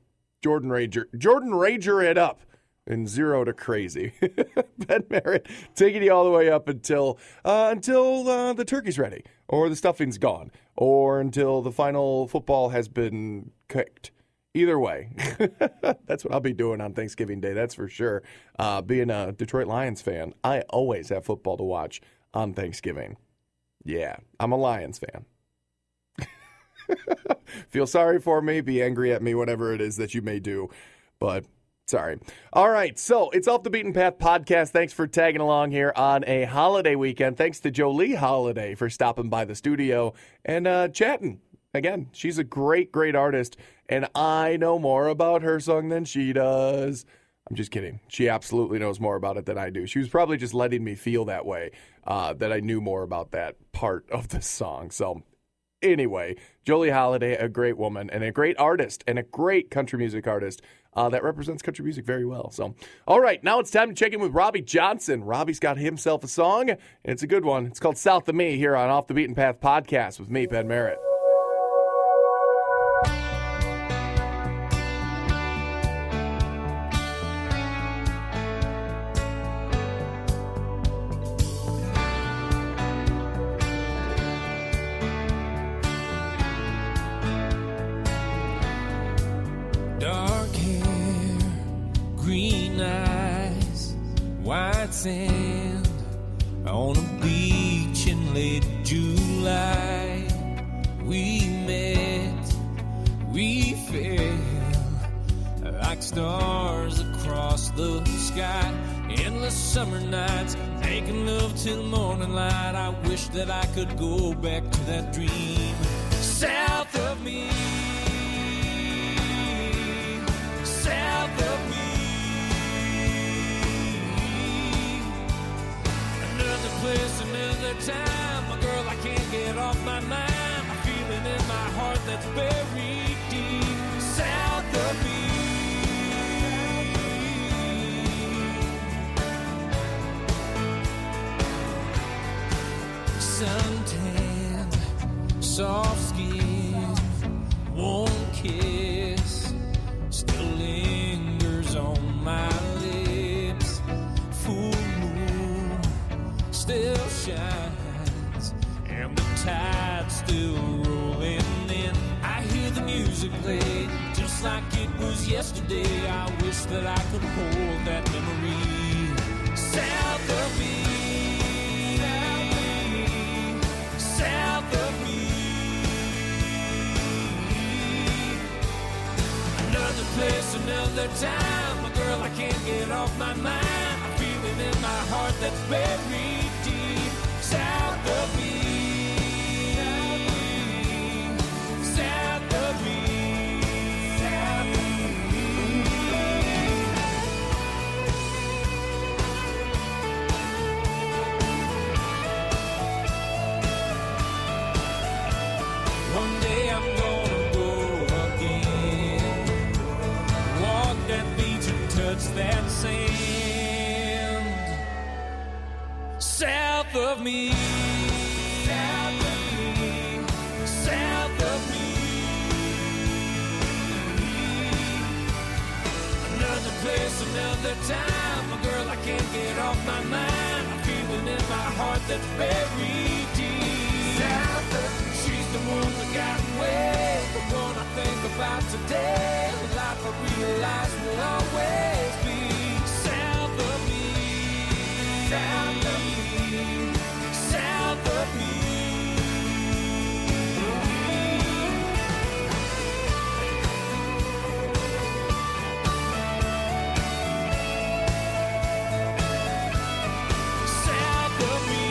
Speaker 3: Jordan Rager it up in 0 to Crazy. Ben Merritt taking you all the way up until the turkey's ready, or the stuffing's gone, or until the final football has been kicked. Either way, that's what I'll be doing on Thanksgiving Day, that's for sure. Being a Detroit Lions fan, I always have football to watch on Thanksgiving. Yeah, I'm a Lions fan. Feel sorry for me, be angry at me, whatever it is that you may do, but sorry. All right, so it's Off the Beaten Path podcast. Thanks for tagging along here on a holiday weekend. Thanks to Jolie Holliday for stopping by the studio and chatting. Again, she's a great, great artist, and I know more about her song than she does. I'm just kidding. She absolutely knows more about it than I do. She was probably just letting me feel that way, that I knew more about that part of the song. So anyway, Jolie Holliday, a great woman and a great artist and a great country music artist that represents country music very well. So, all right, now it's time to check in with Robbie Johnson. Robbie's got himself a song, and it's a good one. It's called South of Me here on Off the Beaten Path podcast with me, Ben Merritt.
Speaker 6: Sand on a beach in late July. We met, we fell like stars across the sky. Endless summer nights, making love till morning light. I wish that I could go back to that dream. South of me, south of me. Place, another time, my girl, I can't get off my mind. A feeling in my heart that's buried deep. South of me, suntanned, soft skin, warm kiss, still lingers on my lips. Full still shines, and the tide's still rolling in. I hear the music play, just like it was yesterday. I wish that I could hold that memory. South of me, south of me. Another place, another time. A girl I can't get off my mind. A feeling in my heart that's buried deep south of me. South of me. South of me. One day I'm gonna go again, walk that beach and touch that sand. South of me, south of me, south of me. Another place, another time. A girl I can't get off my mind. A feeling in my heart that's buried deep. South of me. She's the one that got away, the one I think about today. The life I realize will always be south of me, south of me, south of me. South of me.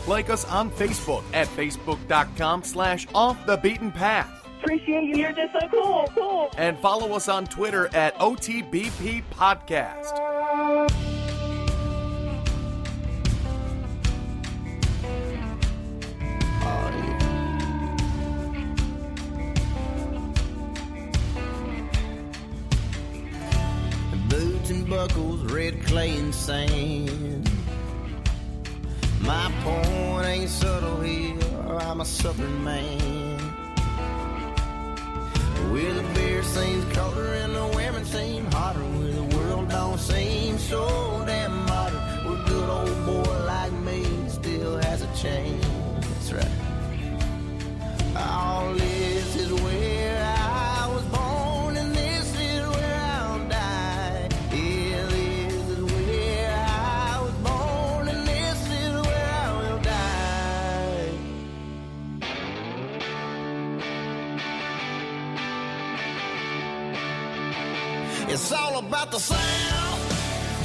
Speaker 3: Like us on Facebook at facebook.com/offthebeatenpath.
Speaker 9: Appreciate you. You're just so cool.
Speaker 3: And follow us on Twitter at OTBP Podcast.
Speaker 4: Boots and buckles, red clay and sand. My point ain't subtle here, I'm a southern man. Where the beer seems colder and the women seem hotter, where the world don't seem so damn modern, where a good old boy like me still has a chance. That's right. All this is where I was born, and this is where I'll die. Yeah, this is where I was born, and this is where I will die. It's all about the South.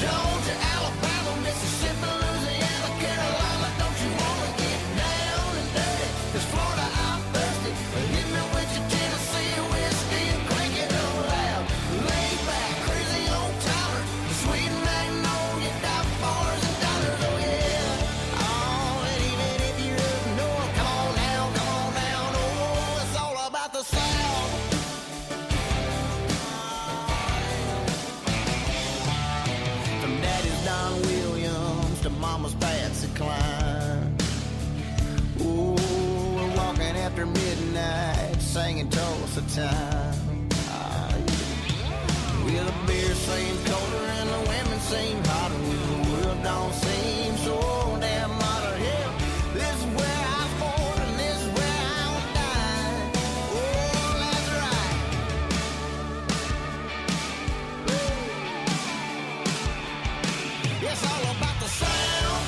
Speaker 4: Georgia, Alabama, Mississippi, Louisiana, Carolina. Don't you wanna get down and dirty? 'Cause Florida, I'm thirsty. Hit me with your Tennessee whiskey and crank it up loud. Lay back, crazy old Tyler, the sweet magnolia, dock bars and dollars. Oh yeah. Oh, and even if you're up north, come on down. Oh, it's all about the South. From Daddy's Don Williams to Mama's Patsy Cline. Oh, we're walking after midnight, singing Tulsa time. Ah, yeah. Well, the beer seems colder and the women seem hotter. Well, the world don't seem so damn modern. Yeah, this is where I was born and this is where I will die. Oh, that's right. It's all about the South.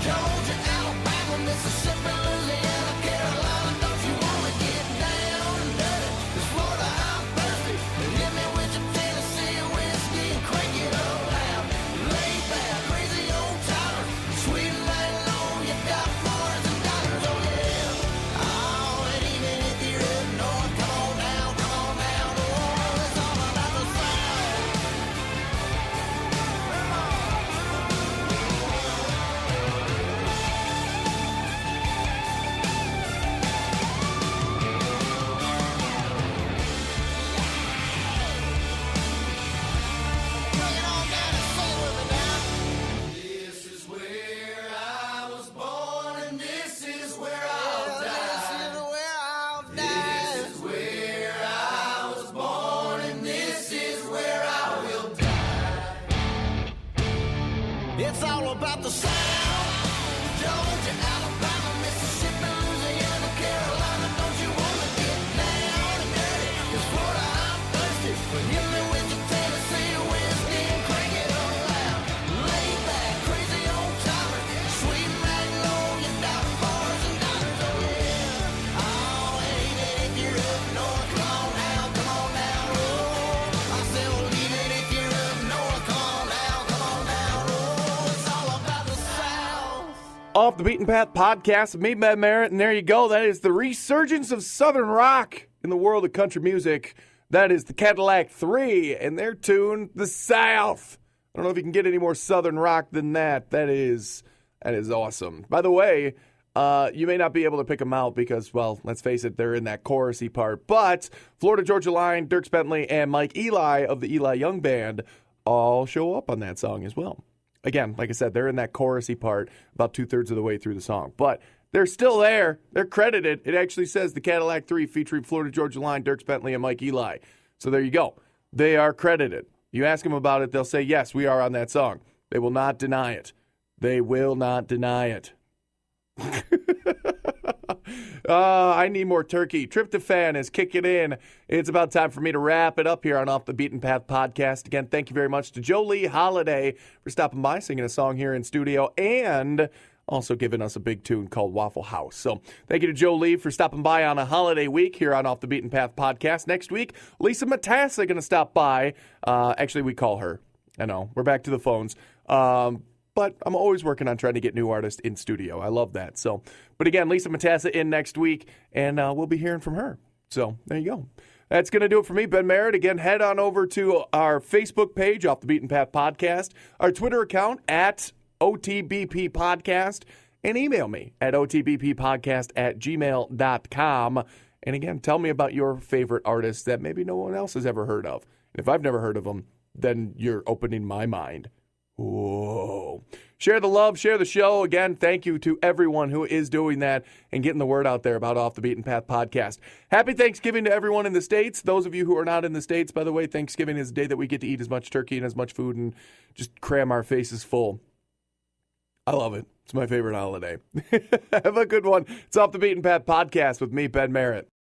Speaker 4: Georgia, Alabama, Mississippi, Louisiana, Carolina. Don't you wanna get down and dirty? 'Cause Florida, I'm thirsty. Hit me with your Tennessee whiskey and crank it up loud.
Speaker 3: Off the Beaten Path podcast with me, Ben Merritt, and there you go. That is the resurgence of Southern rock in the world of country music. That is the Cadillac 3 and their tune, The South. I don't know if you can get any more Southern rock than that. That is awesome. By the way, you may not be able to pick them out because, well, let's face it, they're in that chorusy part. But Florida Georgia Line, Dierks Bentley, and Mike Eli of the Eli Young Band all show up on that song as well. Again, like I said, they're in that chorusy part about 2/3 of the way through the song. But they're still there. They're credited. It actually says the Cadillac 3 featuring Florida Georgia Line, Dierks Bentley, and Mike Eli. So there you go. They are credited. You ask them about it, they'll say, yes, we are on that song. They will not deny it. They will not deny it. I need more turkey. Tryptophan is kicking in. It's about time for me to wrap it up here on Off the Beaten Path podcast. Again, thank you very much to Jolie Holliday for stopping by, singing a song here in studio, and also giving us a big tune called Waffle House. So thank you to Jolie for stopping by on a holiday week here on Off the Beaten Path podcast. Next week, Lisa Matassa going to stop by. Actually, we call her. I know. We're back to the phones. But I'm always working on trying to get new artists in studio. I love that. So, but again, Lisa Matassa in next week, and we'll be hearing from her. So there you go. That's going to do it for me, Ben Merritt. Again, head on over to our Facebook page, Off the Beaten Path Podcast, our Twitter account at OTBP Podcast, and email me at otbppodcast@gmail.com. And again, tell me about your favorite artists that maybe no one else has ever heard of. And if I've never heard of them, then you're opening my mind. Whoa. Share the love, share the show. Again, thank you to everyone who is doing that and getting the word out there about Off the Beaten Path podcast. Happy Thanksgiving to everyone in the States. Those of you who are not in the States, by the way, Thanksgiving is the day that we get to eat as much turkey and as much food and just cram our faces full. I love it. It's my favorite holiday. Have a good one. It's Off the Beaten Path podcast with me, Ben Merritt.